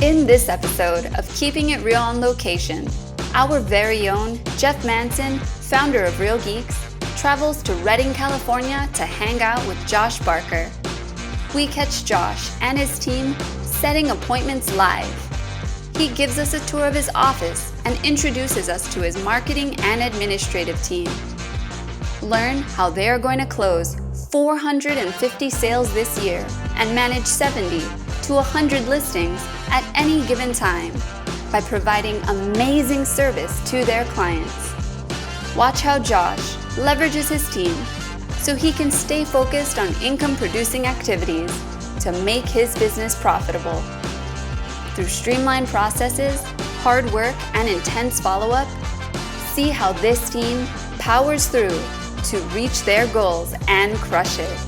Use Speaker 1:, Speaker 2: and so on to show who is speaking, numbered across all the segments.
Speaker 1: In this episode of Keeping It Real on Location, our very own Jeff Manson, founder of Real Geeks, travels to Redding, California to hang out with Josh Barker. We catch Josh and his team setting appointments live. He gives us a tour of his office and introduces us to his marketing and administrative team. Learn how they are going to close 450 sales this year and manage 70 to 100 listings at any given time by providing amazing service to their clients. Watch how Josh leverages his team so he can stay focused on income-producing activities to make his business profitable. Through streamlined processes, hard work, and intense follow-up, see how this team powers through to reach their goals and crush it.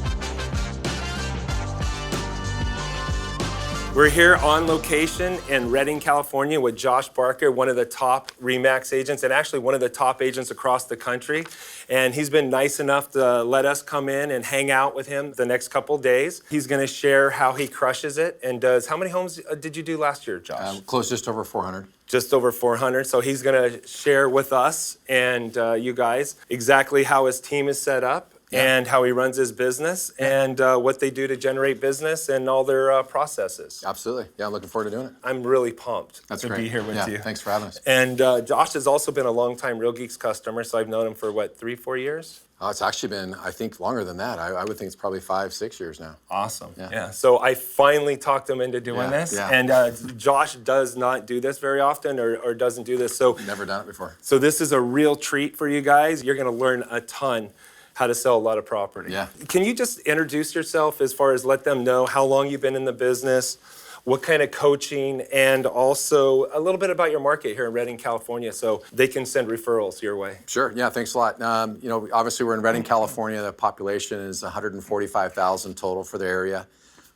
Speaker 2: We're here on location in Redding, California with Josh Barker, one of the top RE/MAX agents and actually one of the top agents across the country. And he's been nice enough to let us come in and hang out with him the next couple days. He's going to share how he crushes it and does. How many homes did you do last year, Josh?
Speaker 3: Close just over 400.
Speaker 2: Just over 400. So he's going to share with us and you guys exactly how his team is set up. Yeah. And how he runs his business and what they do to generate business and all their processes.
Speaker 3: Absolutely. Yeah, I'm looking forward to doing it.
Speaker 2: I'm really pumped to
Speaker 3: great.
Speaker 2: be here with you.
Speaker 3: Thanks for having us.
Speaker 2: And Josh has also been a longtime Real Geeks customer, so I've known him for, 3-4 years?
Speaker 3: It's actually been, I think, longer than that. I would think it's probably 5-6 years now.
Speaker 2: Awesome. Yeah. So I finally talked him into doing this.
Speaker 3: Yeah.
Speaker 2: And Josh does not do this very often or doesn't do this. So
Speaker 3: never done it before.
Speaker 2: So this is a real treat for you guys. You're going to learn a ton how to sell a lot of property.
Speaker 3: Yeah.
Speaker 2: Can you just introduce yourself as far as let them know how long you've been in the business, what kind of coaching, and also a little bit about your market here in Redding, California, so they can send referrals your way.
Speaker 3: Sure. Yeah, thanks a lot. Obviously we're in Redding, California. The population is 145,000 total for the area.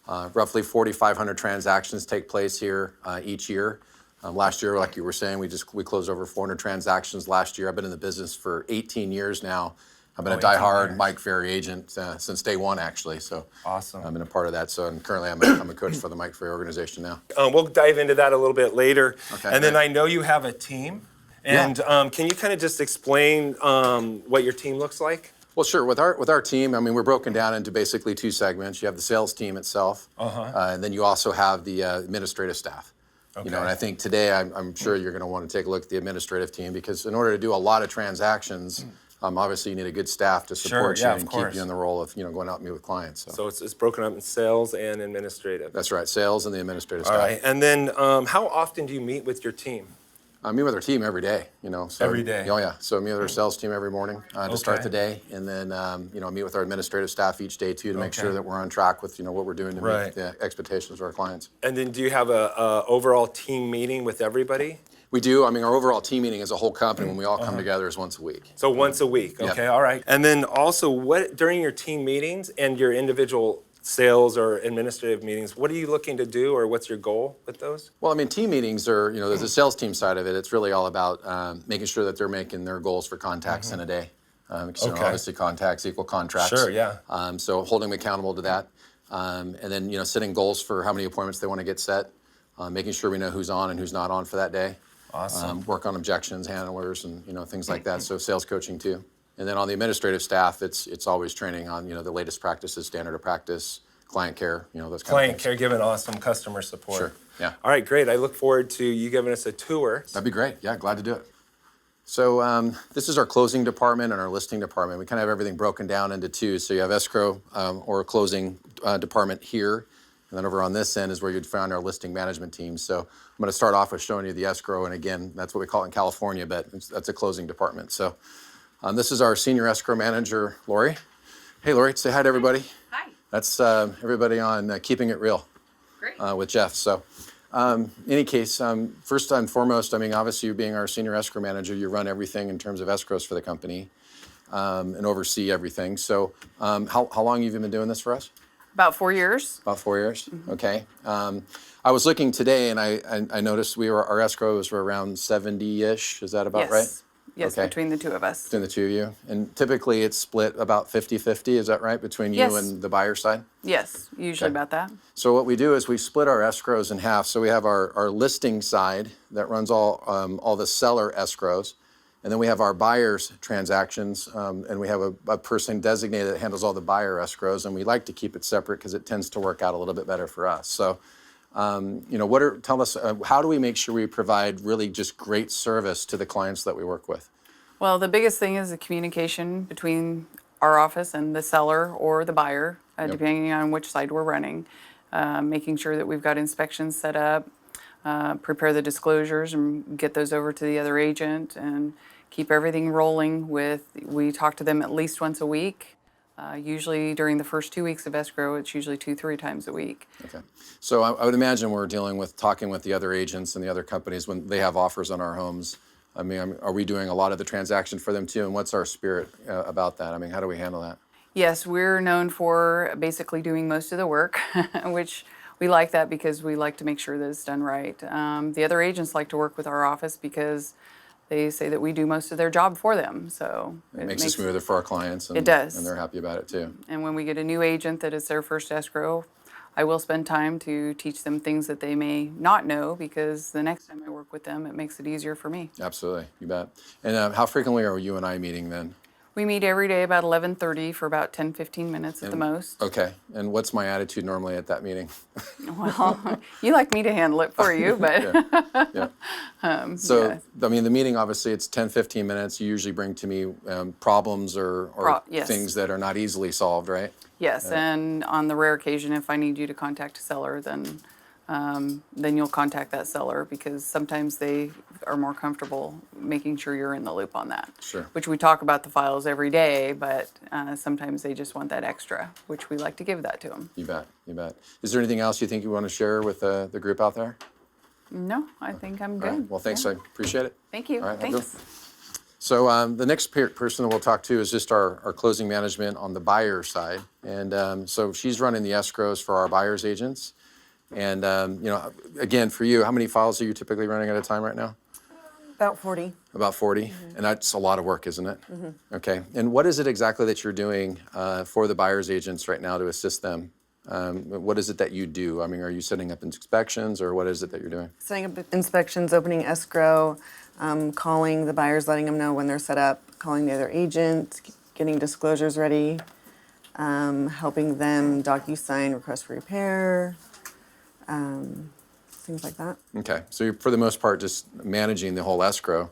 Speaker 3: Roughly 4,500 transactions take place here each year. Last year, like you were saying, we closed over 400 transactions last year. I've been in the business for 18 years now. I've been a diehard Mike Ferry agent since day one, actually. So
Speaker 2: awesome.
Speaker 3: I've been a part of that. So and currently, I'm a coach for the Mike Ferry organization now.
Speaker 2: We'll dive into that a little bit later.
Speaker 3: Okay.
Speaker 2: And then I know you have a team. And can you kind of just explain what your team looks like?
Speaker 3: Well, sure. With our team, I mean, we're broken down into basically two segments. You have the sales team itself, and then you also have the administrative staff. Okay. And I think today, I'm sure you're going to want to take a look at the administrative team because in order to do a lot of transactions. Obviously, you need a good staff to support you and keep you in the role of going out and meet with clients.
Speaker 2: So it's broken up in sales and administrative.
Speaker 3: That's right, sales and the administrative staff.
Speaker 2: All right, and then how often do you meet with your team?
Speaker 3: I meet with our team every day. So,
Speaker 2: every day?
Speaker 3: Oh yeah, so I meet with our sales team every morning to start the day, and then meet with our administrative staff each day too to make sure that we're on track with what we're doing to meet the expectations of our clients.
Speaker 2: And then do you have a overall team meeting with everybody?
Speaker 3: We do. I mean, our overall team meeting as a whole company, when we all come together, is once a week.
Speaker 2: So once a week. Okay, all right. And then also, what during your team meetings and your individual sales or administrative meetings, what are you looking to do, or what's your goal with those?
Speaker 3: Well, I mean, team meetings are, there's a sales team side of it. It's really all about making sure that they're making their goals for contacts in a day. Obviously, contacts equal contracts.
Speaker 2: Sure, yeah.
Speaker 3: So holding them accountable to that, and then setting goals for how many appointments they want to get set, making sure we know who's on and who's not on for that day.
Speaker 2: Awesome.
Speaker 3: Work on objections, handlers, and things like that. So sales coaching too. And then on the administrative staff, it's always training on the latest practices, standard of practice, client care, those kind of things.
Speaker 2: Client care, giving awesome customer support.
Speaker 3: Sure. Yeah.
Speaker 2: All right, great. I look forward to you giving us a tour.
Speaker 3: That'd be great. Yeah, glad to do it. So this is our closing department and our listing department. We kind of have everything broken down into two. So you have escrow or a closing department here. And then over on this end is where you'd find our listing management team. So I'm going to start off with showing you the escrow. And again, that's what we call it in California, but that's a closing department. So this is our senior escrow manager, Lori. Hey, Lori, say hi to everybody.
Speaker 4: Hi.
Speaker 3: That's everybody on Keeping It Real.
Speaker 4: Great.
Speaker 3: With Jeff. So in any case, first and foremost, I mean, obviously you being our senior escrow manager, you run everything in terms of escrows for the company and oversee everything. So how long have you been doing this for us?
Speaker 4: About 4 years.
Speaker 3: About 4 years, okay. I was looking today and I noticed our escrows were around 70-ish, is that about right?
Speaker 4: Yes,
Speaker 3: Okay.
Speaker 4: between the two of us.
Speaker 3: Between the two of you? And typically it's split about 50-50, is that right, between you
Speaker 4: Yes.
Speaker 3: and the buyer side?
Speaker 4: Yes, usually
Speaker 3: Okay.
Speaker 4: about that.
Speaker 3: So what we do is we split our escrows in half. So we have our listing side that runs all the seller escrows. And then we have our buyer's transactions, and we have a person designated that handles all the buyer escrows. And we like to keep it separate because it tends to work out a little bit better for us. So, tell us, how do we make sure we provide really just great service to the clients that we work with?
Speaker 4: Well, the biggest thing is the communication between our office and the seller or the buyer, depending on which side we're running. Making sure that we've got inspections set up, prepare the disclosures and get those over to the other agent, and keep everything rolling we talk to them at least once a week. Usually during the first 2 weeks of escrow, it's usually 2-3 times a week.
Speaker 3: Okay. So I would imagine we're talking with the other agents and the other companies when they have offers on our homes. I mean, are we doing a lot of the transaction for them too? And what's our spirit about that? I mean, how do we handle that?
Speaker 4: Yes, we're known for basically doing most of the work, which we like that because we like to make sure that it's done right. The other agents like to work with our office because they say that we do most of their job for them. So
Speaker 3: It makes it smoother for our clients. And,
Speaker 4: It does.
Speaker 3: And they're happy about it too.
Speaker 4: And when we get a new agent that is their first escrow, I will spend time to teach them things that they may not know, because the next time I work with them, it makes it easier for me.
Speaker 3: Absolutely, you bet. And how frequently are you and I meeting then?
Speaker 4: We meet every day about 11:30 for about 10-15 minutes at the most.
Speaker 3: Okay, and what's my attitude normally at that meeting?
Speaker 4: Well, you like me to handle it for you, but
Speaker 3: Yeah. So,
Speaker 4: yeah.
Speaker 3: I mean, the meeting, obviously, it's 10-15 minutes. You usually bring to me problems or
Speaker 4: Yes.
Speaker 3: things that are not easily solved, right?
Speaker 4: Yes, and on the rare occasion, if I need you to contact a seller, then you'll contact that seller, because sometimes they are more comfortable making sure you're in the loop on that.
Speaker 3: Sure.
Speaker 4: Which we talk about the files every day, but sometimes they just want that extra, which we like to give that to them.
Speaker 3: You bet, you bet. Is there anything else you think you want to share with the group out there?
Speaker 4: No, I think I'm
Speaker 3: All
Speaker 4: good.
Speaker 3: right. Well, thanks.
Speaker 4: Yeah.
Speaker 3: I appreciate it.
Speaker 4: Thank you.
Speaker 3: All right, have a good
Speaker 4: Thanks.
Speaker 3: So the next person that we'll talk to is just our closing management on the buyer side. And so she's running the escrows for our buyer's agents. And, again, for you, how many files are you typically running at a time right now?
Speaker 5: About 40.
Speaker 3: About 40? And that's a lot of work, isn't it? Okay. And what is it exactly that you're doing for the buyer's agents right now to assist them? What is it that you do? I mean, are you setting up inspections, or what is it that you're doing?
Speaker 5: Setting up inspections, opening escrow, calling the buyers, letting them know when they're set up, calling the other agent, getting disclosures ready, helping them DocuSign request for repair, things like that.
Speaker 3: Okay, so you're, for the most part, just managing the whole escrow.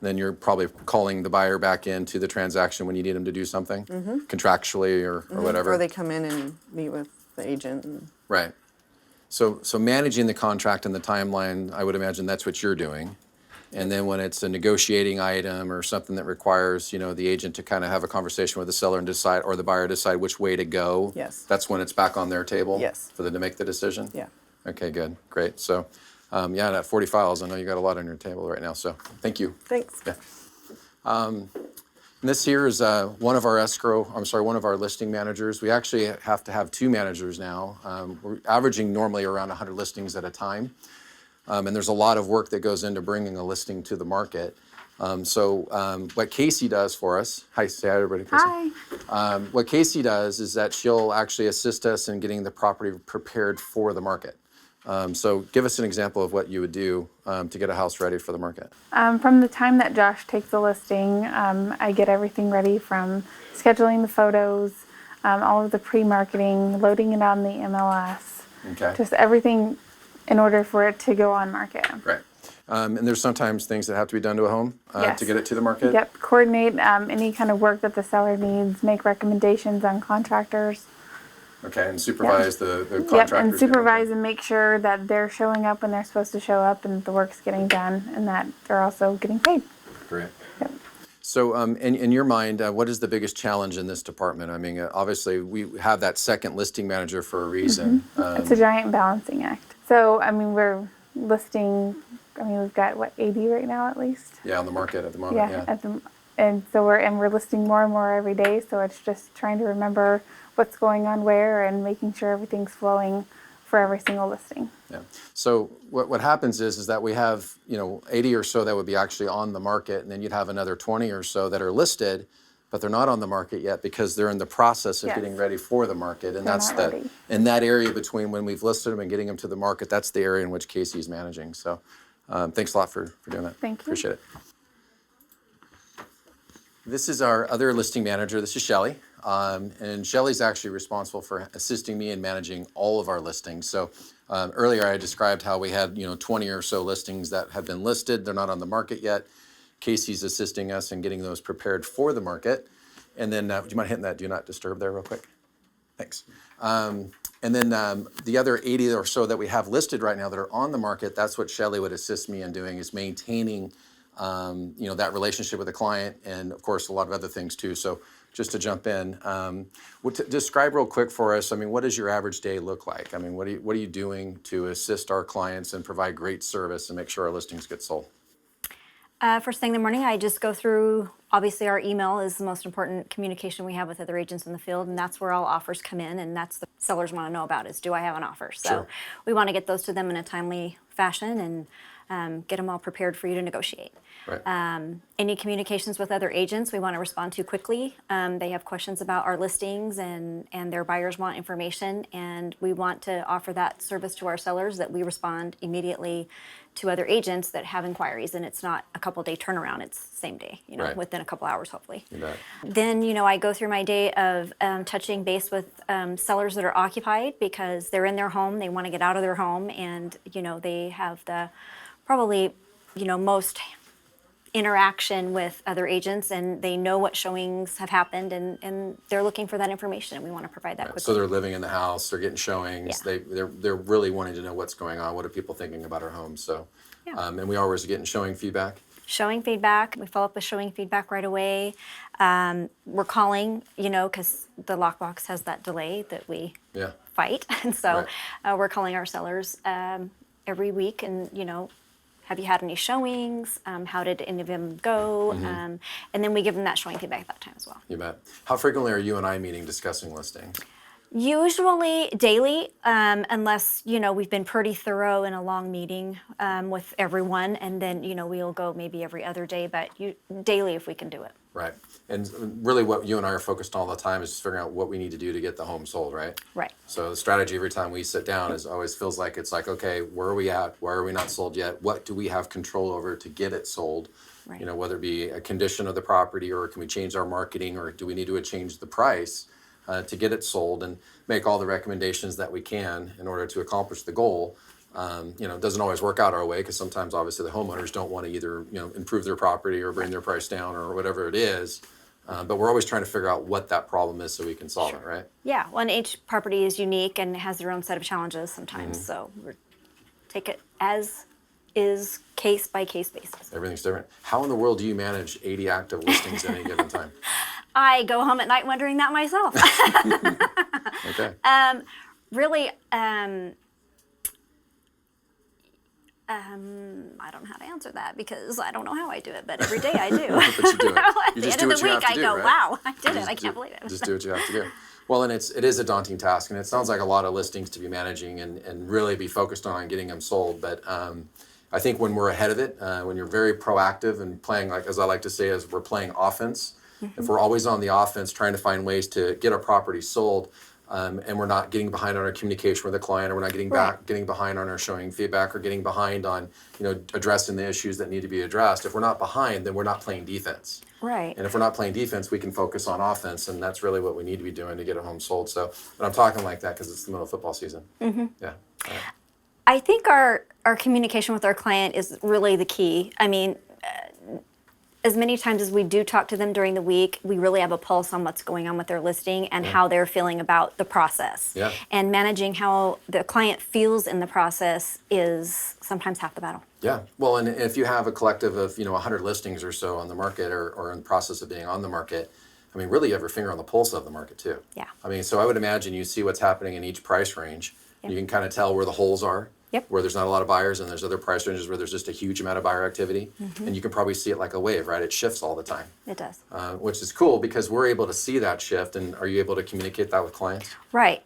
Speaker 3: Then you're probably calling the buyer back into the transaction when you need them to do something, contractually or whatever.
Speaker 5: Or they come in and meet with the agent.
Speaker 3: Right. So managing the contract and the timeline, I would imagine that's what you're doing. And then when it's a negotiating item or something that requires, the agent to kind of have a conversation with the seller and decide, or the buyer decide which way to go.
Speaker 5: Yes.
Speaker 3: That's when it's back on their table.
Speaker 5: Yes.
Speaker 3: For them to make the decision.
Speaker 5: Yeah.
Speaker 3: Okay, good, great. So, that 40 files, I know you got a lot on your table right now, so thank you.
Speaker 5: Thanks.
Speaker 3: Yeah. And this here is one of our listing managers. We actually have to have 2 managers now. We're averaging normally around 100 listings at a time. And there's a lot of work that goes into bringing a listing to the market. What Casey does for us, say hi everybody, Casey.
Speaker 6: Hi.
Speaker 3: What Casey does is that she'll actually assist us in getting the property prepared for the market. So give us an example of what you would do to get a house ready for the market.
Speaker 6: From the time that Josh takes the listing, I get everything ready, from scheduling the photos, all of the pre-marketing, loading it on the MLS,
Speaker 3: Okay.
Speaker 6: just everything in order for it to go on market.
Speaker 3: Right. And there's sometimes things that have to be done to a home
Speaker 6: Yes.
Speaker 3: to get it to the market?
Speaker 6: Yep, coordinate any kind of work that the seller needs, make recommendations on contractors.
Speaker 3: Okay, and supervise the contractors.
Speaker 6: Yep, and supervise and make sure that they're showing up when they're supposed to show up, and the work's getting done, and that they're also getting paid.
Speaker 3: Great.
Speaker 6: Yep.
Speaker 3: So in your mind, what is the biggest challenge in this department? I mean, obviously, we have that second listing manager for a reason.
Speaker 6: It's a giant balancing act. So, we're listing, we've got, 80 right now at least?
Speaker 3: Yeah, on the market at the moment, yeah.
Speaker 6: And so we're listing more and more every day, so it's just trying to remember what's going on where and making sure everything's flowing for every single listing.
Speaker 3: Yeah. So what happens is that we have 80 or so that would be actually on the market, and then you'd have another 20 or so that are listed, but they're not on the market yet because they're in the process of
Speaker 6: Yes.
Speaker 3: getting ready for the market, and
Speaker 6: They're
Speaker 3: that's
Speaker 6: not ready.
Speaker 3: in that area between when we've listed them and getting them to the market. That's the area in which Casey is managing. So thanks a lot for doing that.
Speaker 6: Thank you.
Speaker 3: Appreciate it. This is our other listing manager. This is Shelly. And Shelly's actually responsible for assisting me in managing all of our listings. So earlier I described how we had 20 or so listings that have been listed. They're not on the market yet. Casey's assisting us in getting those prepared for the market. And then, do you mind hitting that do not disturb there real quick? Thanks. And then the other 80 or so that we have listed right now that are on the market, that's what Shelly would assist me in doing, is maintaining that relationship with the client, and of course a lot of other things too. So just to jump in, describe real quick for us, what does your average day look like? What are you doing to assist our clients and provide great service and make sure our listings get sold?
Speaker 7: First thing in the morning, I just go through, obviously our email is the most important communication we have with other agents in the field, and that's where all offers come in, and that's the sellers want to know about is, do I have an offer? So
Speaker 3: Sure.
Speaker 7: we want to get those to them in a timely fashion and get them all prepared for you to negotiate.
Speaker 3: Right.
Speaker 7: Any communications with other agents, we want to respond to quickly. They have questions about our listings and their buyers want information, and we want to offer that service to our sellers, that we respond immediately to other agents that have inquiries, and it's not a couple day turnaround, it's same day,
Speaker 3: Right.
Speaker 7: within a couple hours hopefully.
Speaker 3: You bet.
Speaker 7: Then, I go through my day of touching base with sellers that are occupied because they're in their home, they want to get out of their home, and they have the probably most interaction with other agents, and they know what showings have happened, and they're looking for that information, and we want to provide that quickly.
Speaker 3: So they're living in the house, they're getting showings,
Speaker 7: Yeah.
Speaker 3: they're really wanting to know what's going on, what are people thinking about our homes. So,
Speaker 7: Yeah.
Speaker 3: and we always getting showing feedback.
Speaker 7: Showing feedback, we follow up with showing feedback right away. We're calling, because the lockbox has that delay that we
Speaker 3: Yeah.
Speaker 7: fight, and so
Speaker 3: Right.
Speaker 7: we're calling our sellers every week, and have you had any showings? How did any of them go?
Speaker 3: Mm-hmm.
Speaker 7: And then we give them that showing feedback at that time as well.
Speaker 3: You bet. How frequently are you and I meeting discussing listings?
Speaker 7: Usually daily, unless we've been pretty thorough in a long meeting with everyone, and then we'll go maybe every other day, but daily if we can do it.
Speaker 3: Right. And really what you and I are focused on all the time is just figuring out what we need to do to get the home sold, right?
Speaker 7: Right.
Speaker 3: So the strategy every time we sit down is always feels like it's like, okay, where are we at? Why are we not sold yet? What do we have control over to get it sold?
Speaker 7: Right.
Speaker 3: Whether it be a condition of the property, or can we change our marketing, or do we need to change the price to get it sold, and make all the recommendations that we can in order to accomplish the goal. It doesn't always work out our way, because sometimes obviously the homeowners don't want to either improve their property or bring their price down or whatever it is. But we're always trying to figure out what that problem is so we can solve it, right?
Speaker 7: Yeah, well, and each property is unique and has their own set of challenges sometimes, so we take it as is, case by case basis.
Speaker 3: Everything's different. How in the world do you manage 80 active listings at any given time?
Speaker 7: I go home at night wondering that myself.
Speaker 3: Okay.
Speaker 7: Really, I don't know how to answer that because I don't know how I do it, but every day I do.
Speaker 3: But you do it.
Speaker 7: At
Speaker 3: You
Speaker 7: the
Speaker 3: just
Speaker 7: end
Speaker 3: do
Speaker 7: of
Speaker 3: what
Speaker 7: the
Speaker 3: you
Speaker 7: week,
Speaker 3: have to
Speaker 7: I
Speaker 3: do,
Speaker 7: go,
Speaker 3: right?
Speaker 7: wow, I did it.
Speaker 3: Just
Speaker 7: I can't believe it.
Speaker 3: Just do what you have to do. Well, and it is a daunting task, and it sounds like a lot of listings to be managing and really be focused on getting them sold. But I think when we're ahead of it, when you're very proactive and playing, like as I like to say, as we're playing offense, if we're always on the offense trying to find ways to get our property sold, and we're not getting behind on our communication with the client, or we're not getting behind on our showing feedback, or getting behind on addressing the issues that need to be addressed. If we're not behind, then we're not playing defense.
Speaker 7: Right.
Speaker 3: And if we're not playing defense, we can focus on offense, and that's really what we need to be doing to get a home sold. So, but I'm talking like that because it's the middle of football season. Mm-hmm. Yeah.
Speaker 7: I think our communication with our client is really the key. I mean, as many times as we do talk to them during the week, we really have a pulse on what's going on with their listing and how they're feeling about the process.
Speaker 3: Yeah.
Speaker 7: And managing how the client feels in the process is sometimes half the battle.
Speaker 3: Yeah. Well, and if you have a collective of 100 listings or so on the market, or in the process of being on the market, I mean, really you have your finger on the pulse of the market too.
Speaker 7: Yeah.
Speaker 3: I mean, so I would imagine you see what's happening in each price range.
Speaker 7: Yep.
Speaker 3: You can kind of tell where the holes are.
Speaker 7: Yep.
Speaker 3: Where there's not a lot of buyers, and there's other price ranges where there's just a huge amount of buyer activity. And you can probably see it like a wave, right? It shifts all the time.
Speaker 7: It does.
Speaker 3: Which is cool because we're able to see that shift. And are you able to communicate that with clients?
Speaker 7: Right.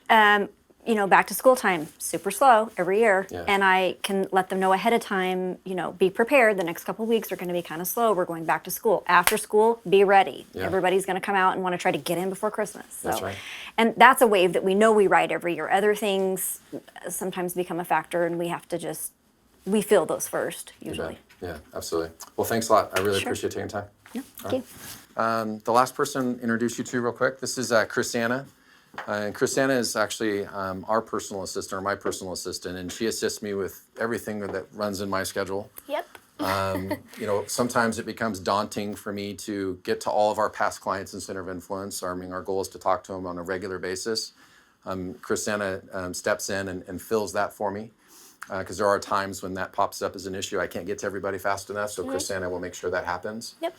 Speaker 7: back to school time, super slow every year.
Speaker 3: Yeah.
Speaker 7: And I can let them know ahead of time, be prepared. The next couple of weeks are going to be kind of slow. We're going back to school. After school, be ready.
Speaker 3: Yeah.
Speaker 7: Everybody's going to come out and want to try to get in before Christmas. So,
Speaker 3: That's right.
Speaker 7: And that's a wave that we know we ride every year. Other things sometimes become a factor, and we have to we feel those first, usually.
Speaker 3: Yeah, absolutely. Well, thanks a lot. I really
Speaker 7: Sure.
Speaker 3: appreciate taking time.
Speaker 7: Yeah, thank you.
Speaker 3: The last person introduce you to real quick. This is Chrisanna. And Chrisanna is actually our personal assistant, or my personal assistant, and she assists me with everything that runs in my schedule.
Speaker 7: Yep.
Speaker 3: Sometimes it becomes daunting for me to get to all of our past clients in Center of Influence. I mean, our goal is to talk to them on a regular basis. Chrisanna steps in and fills that for me, because there are times when that pops up as an issue. I can't get to everybody fast enough, so Chrisanna will make sure that happens.
Speaker 7: Yep.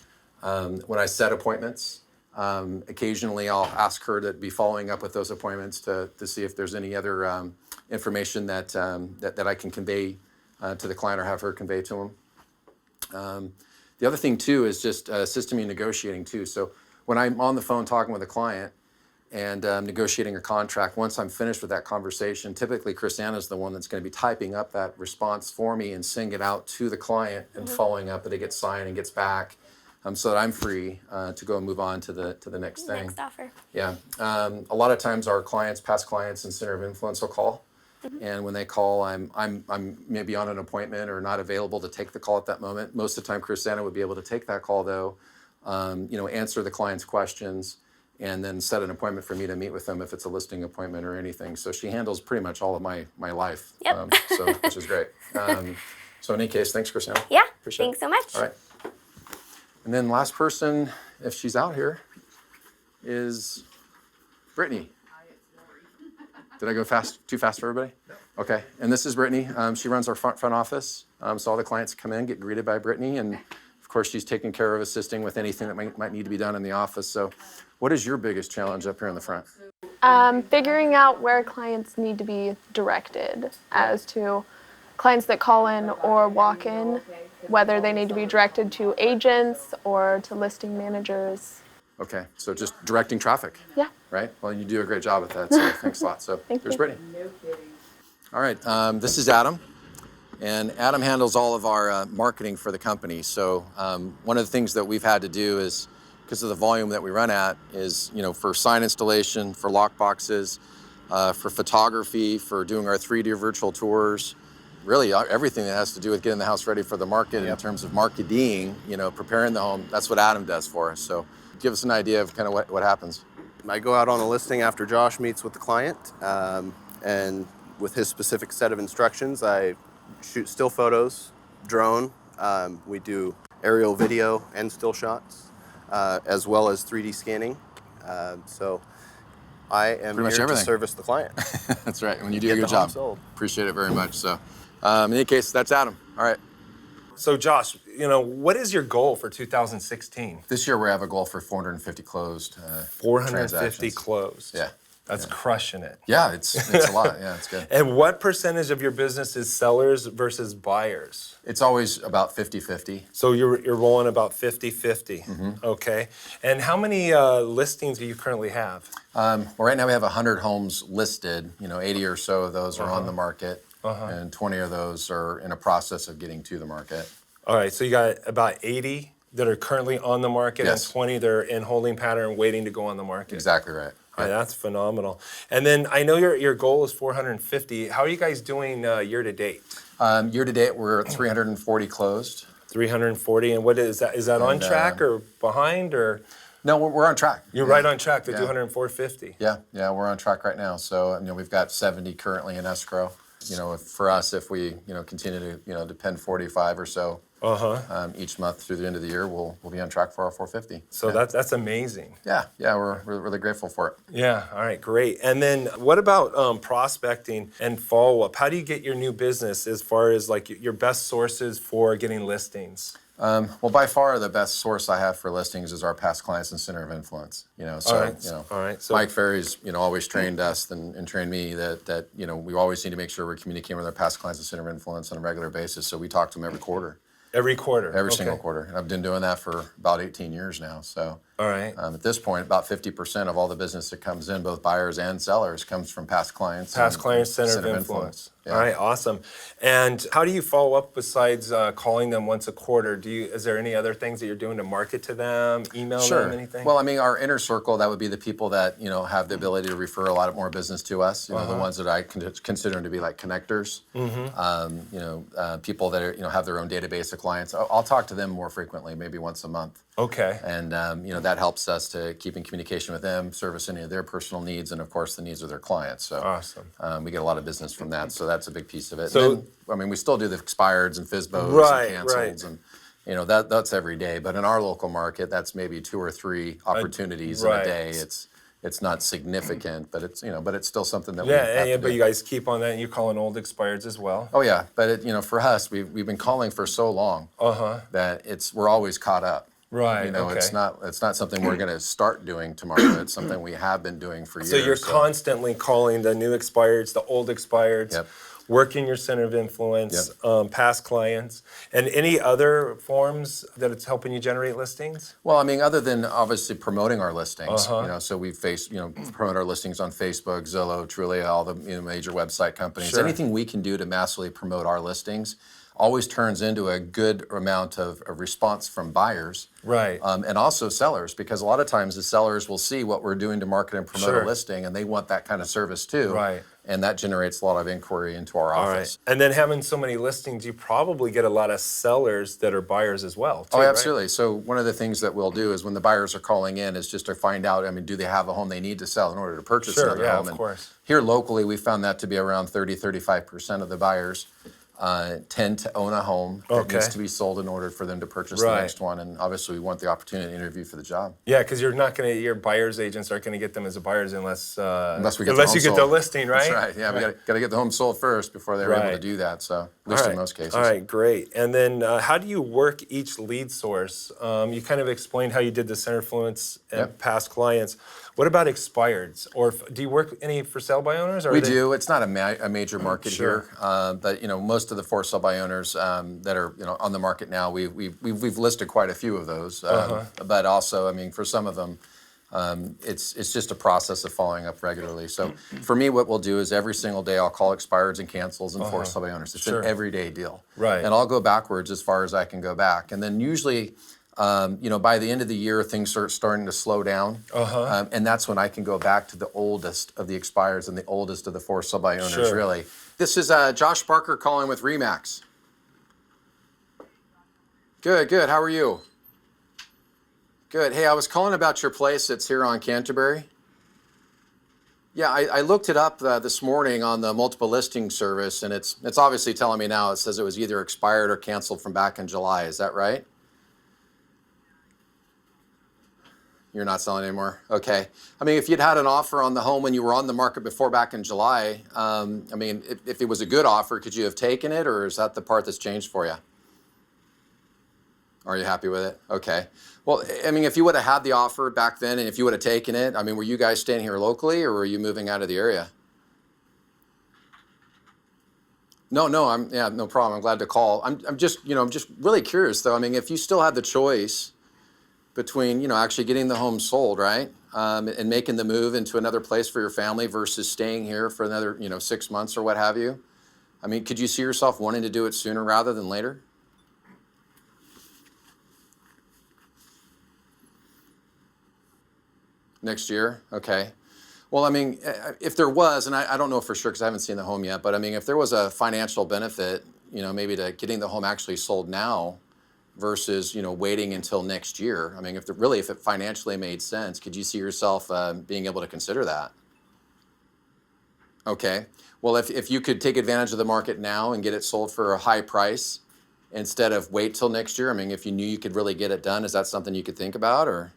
Speaker 3: When I set appointments, occasionally I'll ask her to be following up with those appointments to see if there's any other information that I can convey to the client or have her convey to them. The other thing too is just assisting me in negotiating too. So when I'm on the phone talking with a client and negotiating a contract, once I'm finished with that conversation, typically Chrisanna is the one that's going to be typing up that response for me and sending it out to the client and following up that it gets signed and gets back. So that I'm free to go and move on to the next thing.
Speaker 7: Next offer.
Speaker 3: Yeah. A lot of times our clients, past clients in Center of Influence will call. And when they call, I'm maybe on an appointment or not available to take the call at that moment. Most of the time, Chrisanna would be able to take that call though, answer the client's questions, and then set an appointment for me to meet with them if it's a listing appointment or anything. So she handles pretty much all of my life.
Speaker 7: Yep.
Speaker 3: Which is great. So in any case, thanks, Chrisanna.
Speaker 7: Yeah.
Speaker 3: Appreciate
Speaker 7: Thanks
Speaker 3: it.
Speaker 7: so much.
Speaker 3: All right. And then last person, if she's out here, is Brittany. Did I go too fast for everybody? No. Okay, and this is Brittany. She runs our front office. So all the clients come in, get greeted by Brittany, and of course she's taking care of assisting with anything that might need to be done in the office. So what is your biggest challenge up here in the front?
Speaker 8: Figuring out where clients need to be directed as to clients that call in or walk in, whether they need to be directed to agents or to listing managers.
Speaker 3: Okay, so just directing traffic.
Speaker 8: Yeah.
Speaker 3: Right? Well, you do a great job at that, so thanks a lot. So there's Brittany. All right, this is Adam. And Adam handles all of our marketing for the company. So one of the things that we've had to do is, because of the volume that we run at, is, for sign installation, for lock boxes, for photography, for doing our 3D virtual tours, really everything that has to do with getting the house ready for the market in terms of marketing, preparing the home, that's what Adam does for us. So give us an idea of kind of what happens.
Speaker 9: I go out on a listing after Josh meets with the client, and with his specific set of instructions, I shoot still photos, drone, we do aerial video and still shots, as well as 3D scanning. So I am
Speaker 3: Pretty much
Speaker 9: here
Speaker 3: everything.
Speaker 9: to service the client.
Speaker 3: That's right, when you do a
Speaker 9: Get
Speaker 3: good
Speaker 9: the home
Speaker 3: job.
Speaker 9: sold.
Speaker 3: Appreciate it very much. So in any case, that's Adam. All right.
Speaker 2: So Josh, what is your goal for 2016?
Speaker 3: This year we have a goal for 450 closed
Speaker 2: 450
Speaker 3: transactions.
Speaker 2: closed.
Speaker 3: Yeah.
Speaker 2: That's crushing it.
Speaker 3: Yeah, it's a lot. Yeah, it's good.
Speaker 2: And what percentage of your business is sellers versus buyers?
Speaker 3: It's always about 50-50.
Speaker 2: So you're rolling about 50-50.
Speaker 3: Mm-hmm.
Speaker 2: Okay. And how many listings do you currently have?
Speaker 3: Well, right now we have 100 homes listed. 80 or so of those are on the market, and 20 of those are in a process of getting to the market.
Speaker 2: All right. So you got about 80 that are currently on the market,
Speaker 3: Yes.
Speaker 2: and 20 that are in holding pattern waiting to go on the market.
Speaker 3: Exactly right.
Speaker 2: All right, that's phenomenal. And then I know your goal is 450. How are you guys doing year to date?
Speaker 3: Year to date, we're at 340 closed.
Speaker 2: 340. And what is that? Is that on track or behind or?
Speaker 3: No, we're on track.
Speaker 2: You're right on track to do 450.
Speaker 3: Yeah, we're on track right now. So we've got 70 currently in escrow. For us, if we continue to depend 45 or so each month through the end of the year, we'll be on track for our 450.
Speaker 2: So that's amazing.
Speaker 3: Yeah, we're really grateful for it.
Speaker 2: Yeah. All right. Great. And then what about prospecting and follow up? How do you get your new business as far as like your best sources for getting listings?
Speaker 3: Well, by far the best source I have for listings is our past clients and Center of Influence.
Speaker 2: All right. So
Speaker 3: Mike Ferry's always trained us and trained me that we always need to make sure we're communicating with our past clients and Center of Influence on a regular basis. So we talk to them every quarter.
Speaker 2: Every quarter.
Speaker 3: Every single quarter. And I've been doing that for about 18 years now. So
Speaker 2: All right.
Speaker 3: At this point, about 50% of all the business that comes in, both buyers and sellers, comes from past clients.
Speaker 2: Past
Speaker 3: and
Speaker 2: clients, center of influence.
Speaker 3: Yeah.
Speaker 2: All right, awesome. And how do you follow up besides calling them once a quarter? Is there any other things that you're doing to market to them, email them, anything?
Speaker 3: Well, I mean, our inner circle, that would be the people that, have the ability to refer a lot more business to us. The ones that I consider to be like connectors. People that are, have their own database of clients. I'll talk to them more frequently, maybe once a month.
Speaker 2: Okay.
Speaker 3: And, that helps us to keep in communication with them, service any of their personal needs, and of course the needs of their clients. So
Speaker 2: awesome.
Speaker 3: We get a lot of business from that. So that's a big piece of it.
Speaker 2: So,
Speaker 3: then, we still do the expireds and FSBOs and cancels and that's every day. But in our local market, that's maybe 2 or 3 opportunities in a day. It's not significant, but it's but it's still something that we have to do.
Speaker 2: But you guys keep on that, and you call in old expireds as well.
Speaker 3: Oh yeah, but for us, we've been calling for so long that we're always caught up.
Speaker 2: Right.
Speaker 3: It's not something we're going to start doing tomorrow. It's something we have been doing for years.
Speaker 2: So you're constantly calling the new expireds, the old expireds, working your center of influence, past clients, and any other forms that it's helping you generate listings?
Speaker 3: Well, I mean, other than obviously promoting our listings, so we promote our listings on Facebook, Zillow, Trulia, all the major website companies.
Speaker 2: Sure.
Speaker 3: Anything we can do to massively promote our listings always turns into a good amount of response from buyers.
Speaker 2: Right.
Speaker 3: And also sellers, because a lot of times the sellers will see what we're doing to market and promote a listing, and they want that kind of service too.
Speaker 2: Right.
Speaker 3: And that generates a lot of inquiry into our office.
Speaker 2: Right. And then having so many listings, you probably get a lot of sellers that are buyers as well, too,
Speaker 3: absolutely.
Speaker 2: Right?
Speaker 3: So one of the things that we'll do is when the buyers are calling in is just to find out, do they have a home they need to sell in order to purchase another home?
Speaker 2: Of course.
Speaker 3: Here locally, we found that to be around 35% of the buyers tend to own a home that needs to be sold in order for them to purchase the next one. And obviously, we want the opportunity to interview for the job.
Speaker 2: Yeah, because your buyer's agents aren't going to get them as a buyers unless
Speaker 3: you get
Speaker 2: the listing, right?
Speaker 3: That's right. Yeah, we got to get the home sold first before they're able to do that. So, at least in most cases.
Speaker 2: All right, great. And then how do you work each lead source? You kind of explained how you did the center influence and past clients. What about expireds? Or do you work any for sale by owners?
Speaker 3: We do. It's not a major market here, but most of the for sale by owners that are on the market now, we've listed quite a few of those. But also, for some of them, it's just a process of following up regularly. So for me, what we'll do is every single day I'll call expireds and cancels and for sale by owners. It's an everyday deal,
Speaker 2: right?
Speaker 3: And I'll go backwards as far as I can go back, and then usually. By the end of the year, things start starting to slow down, and that's when I can go back to the oldest of the expireds and the oldest of the for sale by owners. Really, this is Josh Barker calling with Remax. Good. How are you? Good. Hey, I was calling about your place that's here on Canterbury. Yeah, I looked it up this morning on the multiple listing service, and it's obviously telling me now. It says it was either expired or canceled from back in July. Is that right? You're not selling anymore? Okay. If you'd had an offer on the home when you were on the market before back in July, if it was a good offer, could you have taken it, or is that the part that's changed for you? Are you happy with it? Okay. Well, if you would have had the offer back then and if you would have taken it, were you guys staying here locally or were you moving out of the area? No, no problem. I'm glad to call. I'm just really curious though. If you still had the choice between, actually getting the home sold, right? And making the move into another place for your family versus staying here for another, 6 months or what have you. Could you see yourself wanting to do it sooner rather than later? Next year? Okay. Well, if there was, and I don't know for sure because I haven't seen the home yet, but if there was a financial benefit, maybe to getting the home actually sold now, versus waiting until next year. If it financially made sense, could you see yourself being able to consider that? Okay. Well, if you could take advantage of the market now and get it sold for a high price instead of wait till next year, if you knew you could really get it done, is that something you could think about or?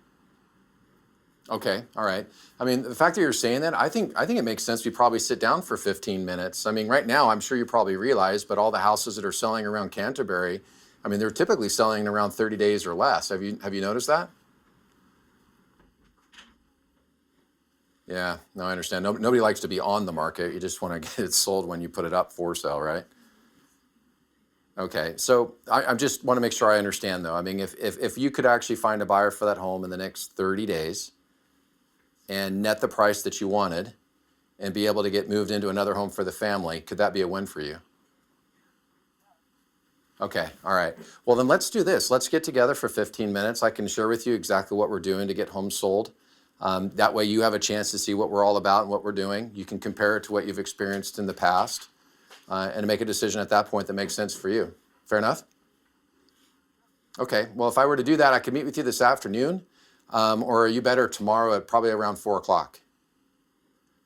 Speaker 3: Okay, all right. The fact that you're saying that, I think it makes sense we probably sit down for 15 minutes. Right now, I'm sure you probably realize, but all the houses that are selling around Canterbury, they're typically selling around 30 days or less. Have you noticed that? Yeah, no, I understand. Nobody likes to be on the market. You just want to get it sold when you put it up for sale, right? Okay, so I just want to make sure I understand though. I mean, if you could actually find a buyer for that home in the next 30 days and net the price that you wanted and be able to get moved into another home for the family, could that be a win for you? Okay, all right. Well, then let's do this. Let's get together for 15 minutes. I can share with you exactly what we're doing to get homes sold. That way you have a chance to see what we're all about and what we're doing. You can compare it to what you've experienced in the past and make a decision at that point that makes sense for you. Fair enough? Okay, well, if I were to do that, I could meet with you this afternoon, or are you better tomorrow at probably around 4 o'clock?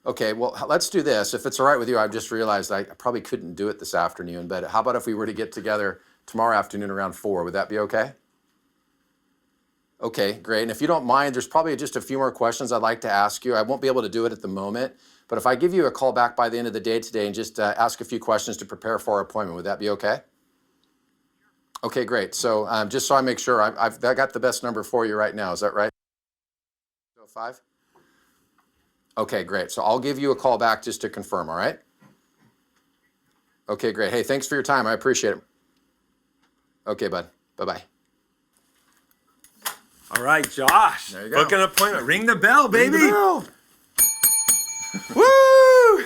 Speaker 3: Okay, well, let's do this. If it's all right with you, I've just realized I probably couldn't do it this afternoon, but how about if we were to get together tomorrow afternoon around 4? Would that be okay? Okay, great. And if you don't mind, there's probably just a few more questions I'd like to ask you. I won't be able to do it at the moment, but if I give you a call back by the end of the day today and just ask a few questions to prepare for our appointment, would that be okay? Okay, great. So just so I make sure, I got the best number for you right now. Is that right? 5? Okay, great. So I'll give you a call back just to confirm, all right? Okay, great. Hey, thanks for your time. I appreciate it. Okay, bud. Bye-bye.
Speaker 2: All right, Josh.
Speaker 3: There you go.
Speaker 2: Book an appointment. Ring the bell, baby.
Speaker 3: Ring the bell.
Speaker 2: Woo!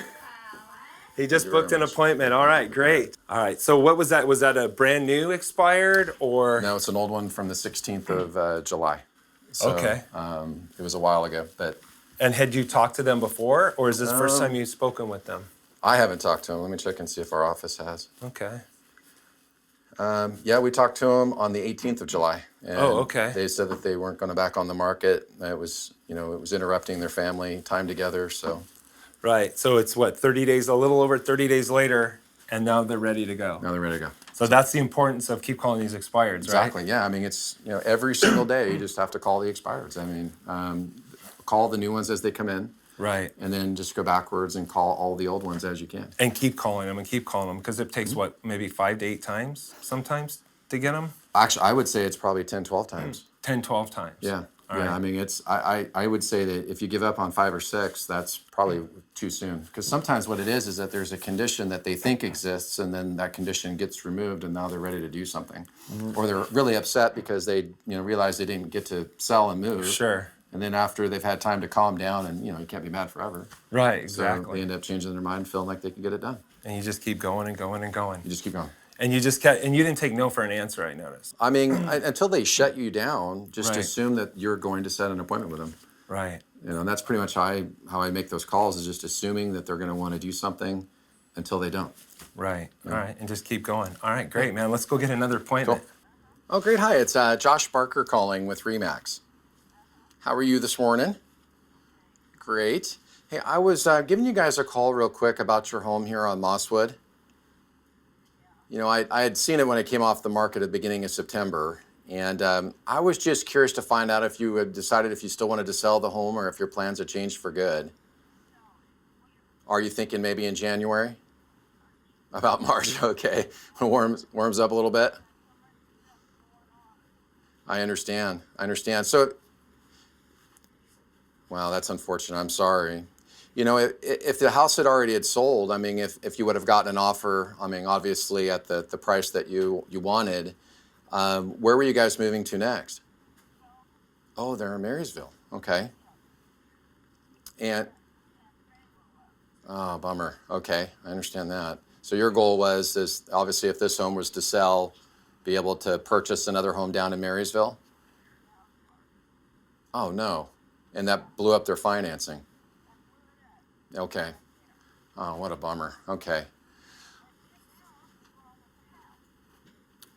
Speaker 2: He just
Speaker 3: you
Speaker 2: booked
Speaker 3: very
Speaker 2: an
Speaker 3: much.
Speaker 2: appointment. All right, great. All right, so what was that? Was that a brand new expired or?
Speaker 3: No, it's an old one from the 16th of July. So,
Speaker 2: Okay.
Speaker 3: It was a while ago, but
Speaker 2: And had you talked to them before, or is this the first time you've spoken with them?
Speaker 3: I haven't talked to him. Let me check and see if our office has.
Speaker 2: Okay.
Speaker 3: Yeah, we talked to them on the 18th of July. And
Speaker 2: Oh, okay.
Speaker 3: They said that they weren't going to back on the market. It was, it was interrupting their family time together. So
Speaker 2: Right. So it's what, 30 days, a little over 30 days later, and now they're ready to go.
Speaker 3: now they're ready to go.
Speaker 2: So that's the importance of keep calling these expireds,
Speaker 3: Exactly.
Speaker 2: right?
Speaker 3: Yeah. I mean, it's every single day you just have to call the expireds. I mean, call the new ones as they come in,
Speaker 2: Right.
Speaker 3: and then just go backwards and call all the old ones as you can.
Speaker 2: And keep calling them because it takes what, maybe 5 to 8 times sometimes to get them?
Speaker 3: Actually, I would say it's probably 10, 12 times.
Speaker 2: 10, 12 times.
Speaker 3: Yeah.
Speaker 2: All
Speaker 3: Yeah.
Speaker 2: right.
Speaker 3: I mean, I would say that if you give up on 5 or 6, that's probably too soon. Because sometimes what it is that there's a condition that they think exists, and then that condition gets removed, and now they're ready to do something.
Speaker 2: Mm-hmm.
Speaker 3: Or they're really upset because they realize they didn't get to sell and move.
Speaker 2: Sure.
Speaker 3: And then after they've had time to calm down, and you can't be mad forever.
Speaker 2: Right,
Speaker 3: So they
Speaker 2: exactly.
Speaker 3: end up changing their mind, feeling like they can get it done.
Speaker 2: And you just keep going and going and going.
Speaker 3: You just keep going.
Speaker 2: And you just kept, and you didn't take no for an answer, I noticed.
Speaker 3: I mean, until they shut you down, just
Speaker 2: Right.
Speaker 3: assume that you're going to set an appointment with them.
Speaker 2: Right.
Speaker 3: And that's pretty much how I make those calls, is just assuming that they're going to want to do something until they don't.
Speaker 2: Right. All right. And just keep going. All right, great, man. Let's go get another appointment.
Speaker 3: Cool. Oh, great. Hi, it's Josh Barker calling with Remax. How are you this morning? Great. Hey, I was giving you guys a call real quick about your home here on Mosswood. I had seen it when it came off the market at the beginning of September, and I was just curious to find out if you had decided if you still wanted to sell the home or if your plans had changed for good. Are you thinking maybe in January? About March, okay. When it warms up a little bit? I understand. So, wow, that's unfortunate. I'm sorry. If the house had sold, I mean, if you would have gotten an offer, I mean, obviously at the price that you wanted, where were you guys moving to next? Oh, they're in Marysville. Okay. And, oh, bummer. Okay, I understand that. So your goal is obviously if this home was to sell, be able to purchase another home down in Marysville? Oh, no. And that blew up their financing. Okay. Oh, what a bummer. Okay.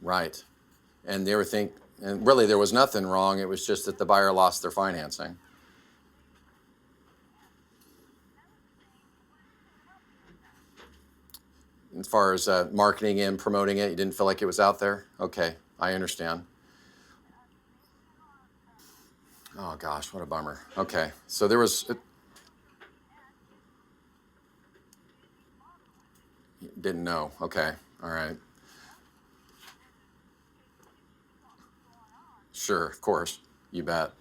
Speaker 3: Right. And and really there was nothing wrong. It was just that the buyer lost their financing. As far as marketing and promoting it, you didn't feel like it was out there? Okay, I understand. Oh gosh, what a bummer. Okay, so there was... Didn't know. Okay. All right. Sure, of course. You bet.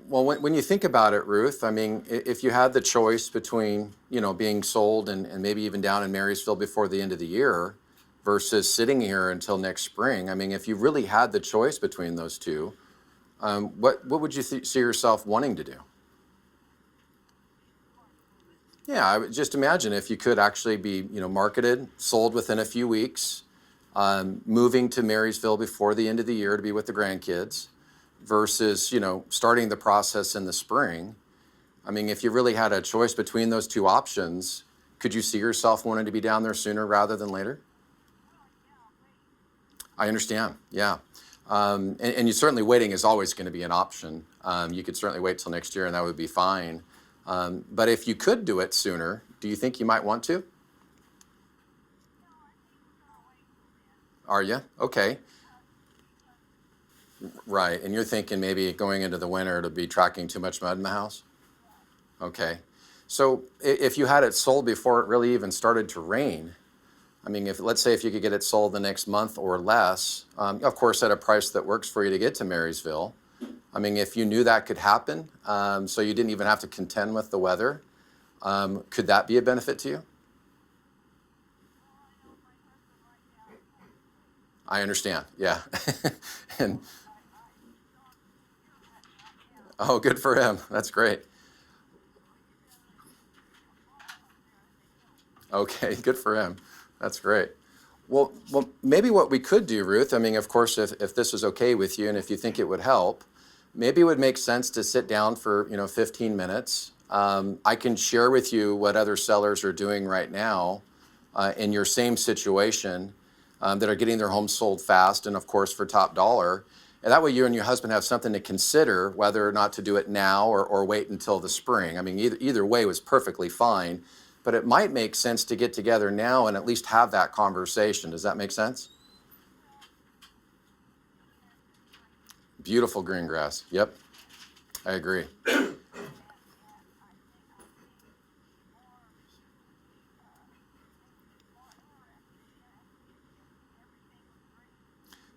Speaker 3: Well, when you think about it, Ruth, I mean, if you had the choice between, being sold and maybe even down in Marysville before the end of the year, versus sitting here until next spring? I mean, if you really had the choice between those two, what would you see yourself wanting to do? Yeah, I would just imagine if you could actually be, marketed, sold within a few weeks, moving to Marysville before the end of the year to be with the grandkids, versus, starting the process in the spring. I mean, if you really had a choice between those two options, could you see yourself wanting to be down there sooner rather than later? I understand, yeah. And you certainly, waiting is always going to be an option. You could certainly wait till next year and that would be fine. But if you could do it sooner, do you think you might want to? Are you? Okay. Right, and you're thinking maybe going into the winter to be tracking too much mud in the house? Okay. So if you had it sold before it really even started to rain, I mean, let's say if you could get it sold the next month or less, of course at a price that works for you to get to Marysville. I mean, if you knew that could happen, so you didn't even have to contend with the weather, could that be a benefit to you? I understand, yeah. And oh, good for him. That's great. Okay, good for him. That's great. Well, maybe what we could do, Ruth, I mean, of course, if this is okay with you and if you think it would help, maybe it would make sense to sit down for, 15 minutes. I can share with you what other sellers are doing right now in your same situation that are getting their homes sold fast and, of course, for top dollar. And that way you and your husband have something to consider whether or not to do it now or wait until the spring. I mean, either way was perfectly fine. But it might make sense to get together now and at least have that conversation. Does that make sense? Beautiful green grass. Yep, I agree.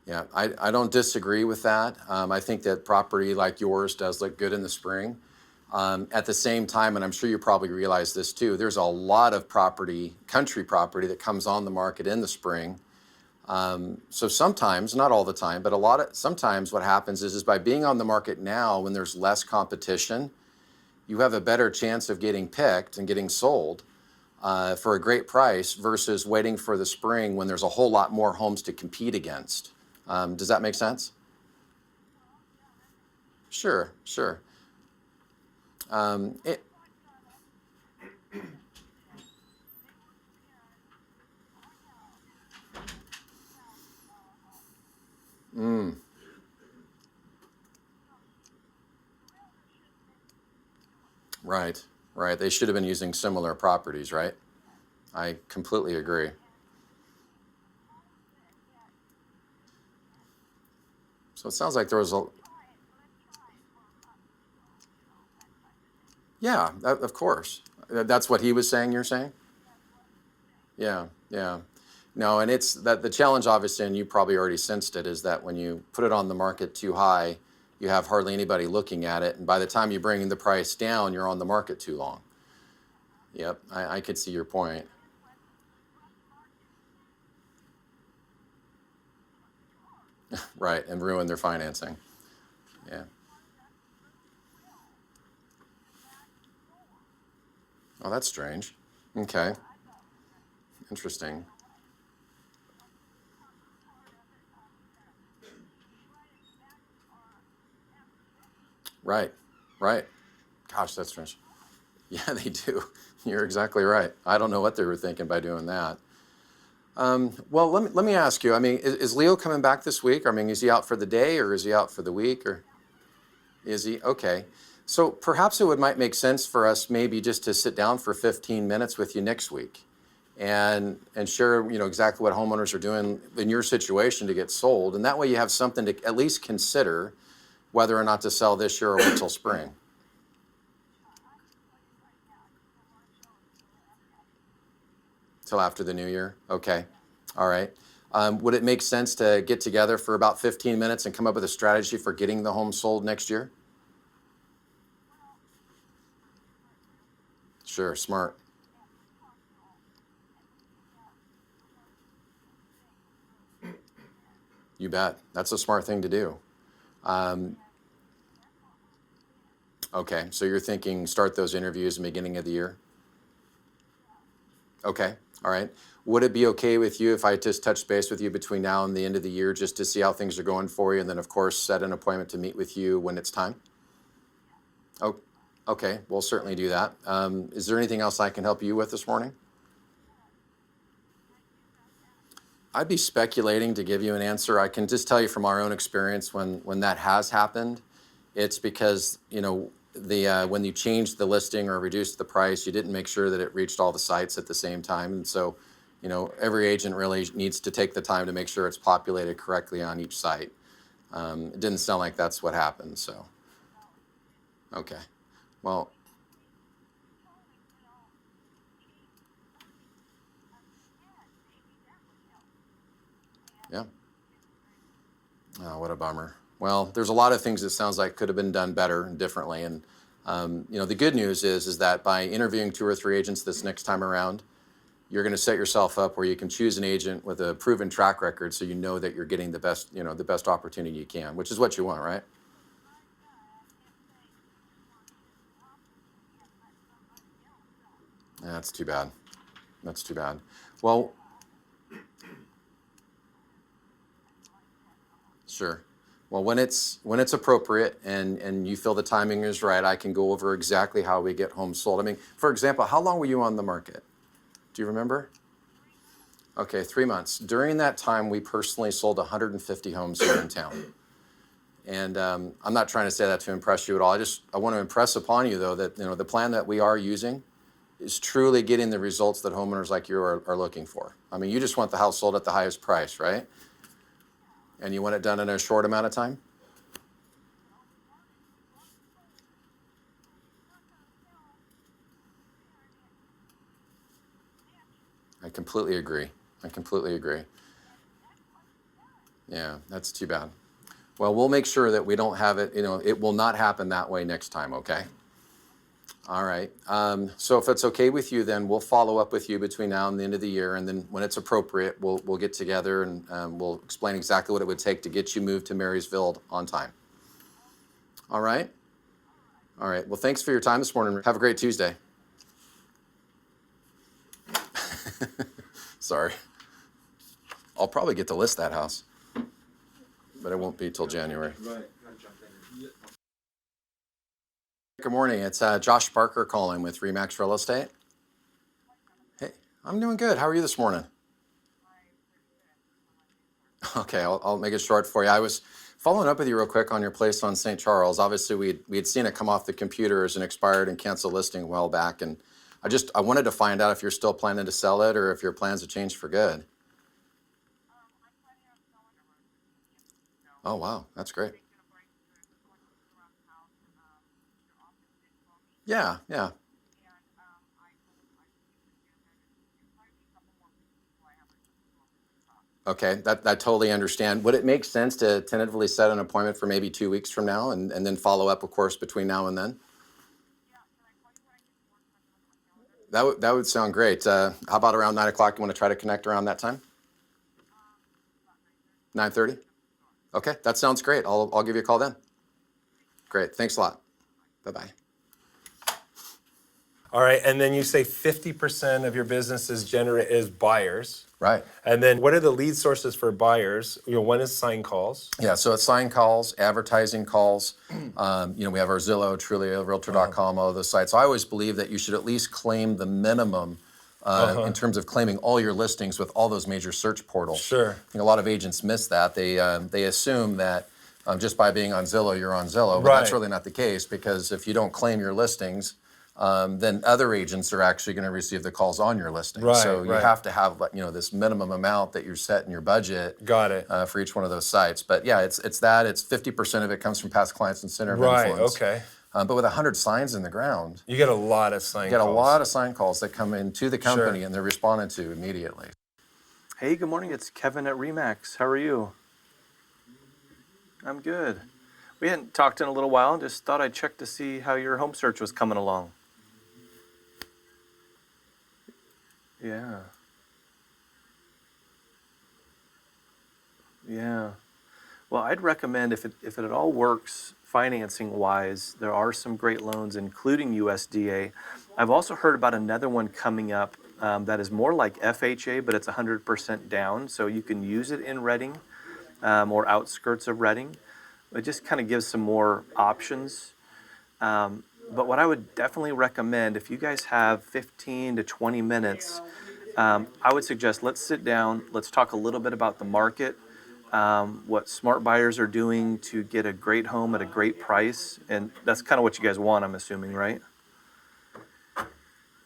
Speaker 3: Yeah, I don't disagree with that. I think that property like yours does look good in the spring. At the same time, and I'm sure you probably realize this too, there's a lot of property, country property, that comes on the market in the spring. So sometimes, not all the time, but sometimes what happens is by being on the market now when there's less competition, you have a better chance of getting picked and getting sold for a great price versus waiting for the spring when there's a whole lot more homes to compete against. Does that make sense? Sure, sure. Um, it, mm, right, right. They should have been using similar properties, right? I completely agree. So it sounds like there was yeah, of course. That's what he was saying, you're saying? Yeah, yeah. No, and it's that the challenge, obviously, and you probably already sensed it, is that when you put it on the market too high, you have hardly anybody looking at it. And by the time you bring the price down, you're on the market too long. Yep, I could see your point. Right, and ruin their financing. Yeah. Oh, that's strange. Okay, interesting. Right, right. Gosh, that's strange. Yeah, they do. You're exactly right. I don't know what they were thinking by doing that. Well, let me ask you. I mean, is Leo coming back this week? I mean, is he out for the day or is he out for the week or is he? Okay. So perhaps might make sense for us maybe just to sit down for 15 minutes with you next week and share, exactly what homeowners are doing in your situation to get sold. And that way you have something to at least consider whether or not to sell this year or wait till spring. Till after the new year? Okay. All right. Would it make sense to get together for about 15 minutes and come up with a strategy for getting the home sold next year? Sure, smart. You bet. That's a smart thing to do. Okay, so you're thinking start those interviews in the beginning of the year? Okay, all right. Would it be okay with you if I just touch base with you between now and the end of the year just to see how things are going for you, and then of course set an appointment to meet with you when it's time? Oh, okay, we'll certainly do that. Is there anything else I can help you with this morning? I'd be speculating to give you an answer. I can just tell you from our own experience when that has happened, it's because, when you changed the listing or reduced the price, you didn't make sure that it reached all the sites at the same time. And so, every agent really needs to take the time to make sure it's populated correctly on each site. It didn't sound like that's what happened, so. Okay, well. Yeah. Oh, what a bummer. Well, there's a lot of things that sounds like could have been done better and differently. And, the good news is that by interviewing 2 or 3 agents this next time around, you're going to set yourself up where you can choose an agent with a proven track record so you know that you're getting the best opportunity you can, which is what you want, right? Yeah, that's too bad. That's too bad. Well, sure. Well, when it's appropriate and you feel the timing is right, I can go over exactly how we get homes sold. I mean, for example, how long were you on the market? Do you remember? Okay, 3 months. During that time, we personally sold 150 homes here in town. And I'm not trying to say that to impress you at all. I want to impress upon you, though, that the plan that we are using is truly getting the results that homeowners like you are looking for. I mean, you just want the house sold at the highest price, right? And you want it done in a short amount of time? I completely agree. I completely agree. Yeah, that's too bad. Well, we'll make sure that we don't have it, it will not happen that way next time, okay? All right. So if it's okay with you, then we'll follow up with you between now and the end of the year. And then when it's appropriate, we'll get together and we'll explain exactly what it would take to get you moved to Marysville on time. All right? All right. Well, thanks for your time this morning. Have a great Tuesday. Sorry. I'll probably get to list that house, but it won't be till January. Good morning. It's Josh Barker calling with Remax Real Estate. Hey, I'm doing good. How are you this morning? Okay, I'll make it short for you. I was following up with you real quick on your place on St. Charles. Obviously, we had seen it come off the computer as an expired and canceled listing a while back, and I wanted to find out if you're still planning to sell it or if your plans have changed for good. Oh, wow. That's great. Yeah, yeah. Okay, that I totally understand. Would it make sense to tentatively set an appointment for maybe 2 weeks from now and then follow up, of course, between now and then? That would sound great. How about around 9 o'clock? You want to try to connect around that time? 9:30? Okay, that sounds great. I'll give you a call then. Great. Thanks a lot. Bye-bye.
Speaker 2: All right, and then you say 50% of your business is buyers.
Speaker 3: Right.
Speaker 2: And then what are the lead sources for buyers? One is sign calls.
Speaker 3: Yeah, so it's sign calls, advertising calls. We have our Zillow, Trulia, Realtor.com, all of those sites. So I always believe that you should at least claim the minimum in terms of claiming all your listings with all those major search portals.
Speaker 2: Sure.
Speaker 3: I think a lot of agents miss that. They assume that just by being on Zillow, you're on Zillow, but
Speaker 2: Right.
Speaker 3: that's really not the case, because if you don't claim your listings, then other agents are actually going to receive the calls on your listing.
Speaker 2: Right,
Speaker 3: So you
Speaker 2: right.
Speaker 3: have to have this minimum amount that you're set in your budget.
Speaker 2: Got it.
Speaker 3: For each one of those sites. But yeah, it's 50% of it comes from past clients and center of
Speaker 2: Right,
Speaker 3: influence.
Speaker 2: okay.
Speaker 3: But with 100 signs in the ground,
Speaker 2: You get a lot of sign
Speaker 3: you get
Speaker 2: calls.
Speaker 3: a lot of sign calls that come into the company
Speaker 2: Sure.
Speaker 3: and they're responded to immediately.
Speaker 10: Hey, good morning. It's Kevin at Remax. How are you? I'm good. We hadn't talked in a little while, and just thought I'd check to see how your home search was coming along. Yeah. Yeah. Well, I'd recommend if it at all works financing wise, there are some great loans, including USDA. I've also heard about another one coming up that is more like FHA, but it's 100% down, so you can use it in Reading or outskirts of Reading. It just kind of gives some more options. But what I would definitely recommend, if you guys have 15 to 20 minutes, I would suggest let's sit down, let's talk a little bit about the market, what smart buyers are doing to get a great home at a great price. And that's kind of what you guys want, I'm assuming, right?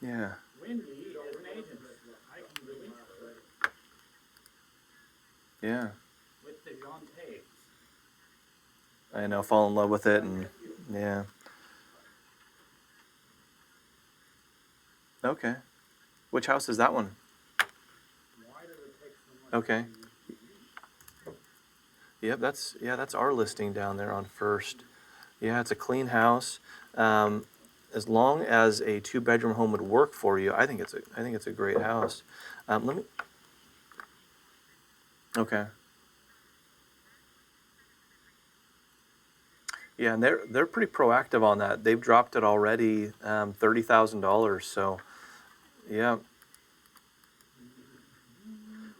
Speaker 10: Yeah. Yeah. I know, fall in love with it, and yeah. Okay. Which house is that one? Okay. Yep, that's our listing down there on First. Yeah, it's a clean house. As long as a 2-bedroom home would work for you, I think it's a great house. Let me. Okay. Yeah, and they're pretty proactive on that. They've dropped it already, $30,000. So, yeah.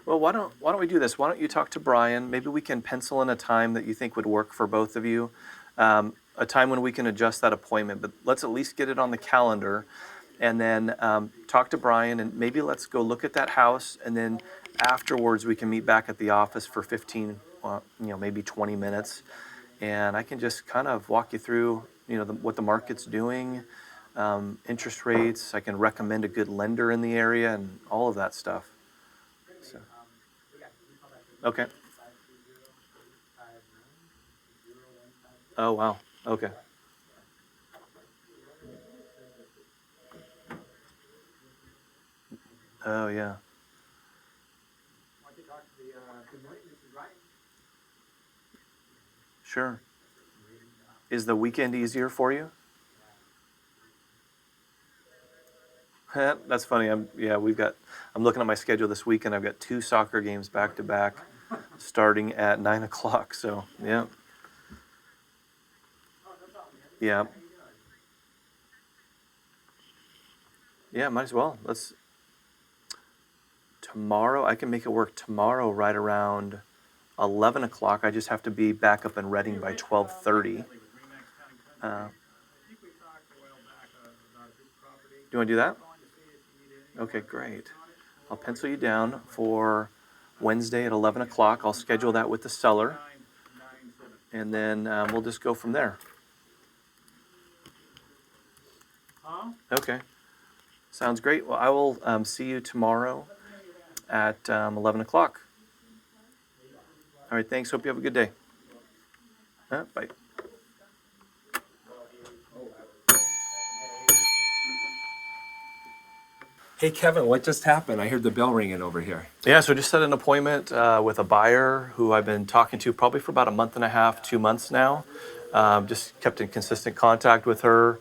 Speaker 10: Well, why don't we do this? Why don't you talk to Brian? Maybe we can pencil in a time that you think would work for both of you, a time when we can adjust that appointment. But let's at least get it on the calendar, and then talk to Brian, and maybe let's go look at that house, and then afterwards we can meet back at the office for 15, maybe 20 minutes. And I can just kind of walk you through, what the market's doing, interest rates. I can recommend a good lender in the area and all of that stuff. So. Okay. Oh, wow. Okay. Oh, yeah. Sure. Is the weekend easier for you? That's funny. I'm looking at my schedule this weekend. I've got 2 soccer games back to back, starting at 9 o'clock. So yeah. Yeah. Yeah, might as well. Tomorrow, I can make it work tomorrow right around 11 o'clock. I just have to be back up and Reading by 12:30. Do you want to do that? Okay, great. I'll pencil you down for Wednesday at 11 o'clock. I'll schedule that with the seller, and then we'll just go from there. Okay. Sounds great. Well, I will see you tomorrow at 11 o'clock. All right, thanks. Hope you have a good day. Bye.
Speaker 2: Hey, Kevin, what just happened? I heard the bell ringing over here.
Speaker 10: Yeah, so just set an appointment with a buyer who I've been talking to probably for about a month and a half, 2 months now. Just kept in consistent contact with her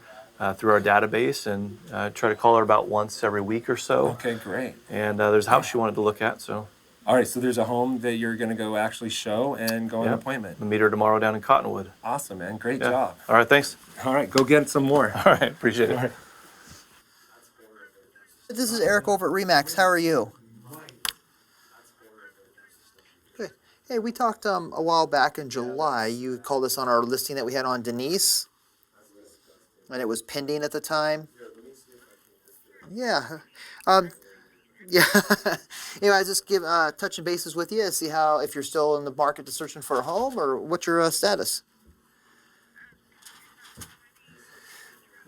Speaker 10: through our database, and try to call her about once every week or so.
Speaker 2: Okay, great.
Speaker 10: And there's a house she wanted to look at, so.
Speaker 2: All right, so there's a home that you're going to go actually show and go on an appointment.
Speaker 10: We'll meet her tomorrow down in Cottonwood.
Speaker 2: Awesome, man. Great job.
Speaker 10: All right, thanks.
Speaker 2: All right, go get some more.
Speaker 10: All right, appreciate it.
Speaker 2: All right.
Speaker 11: This is Erik over at Remax. How are you? Good. Hey, we talked a while back in July. You called us on our listing that we had on Denise, and it was pending at the time. Yeah. Yeah. Anyway, I just touching bases with you to see if you're still in the market to searching for a home, or what's your status.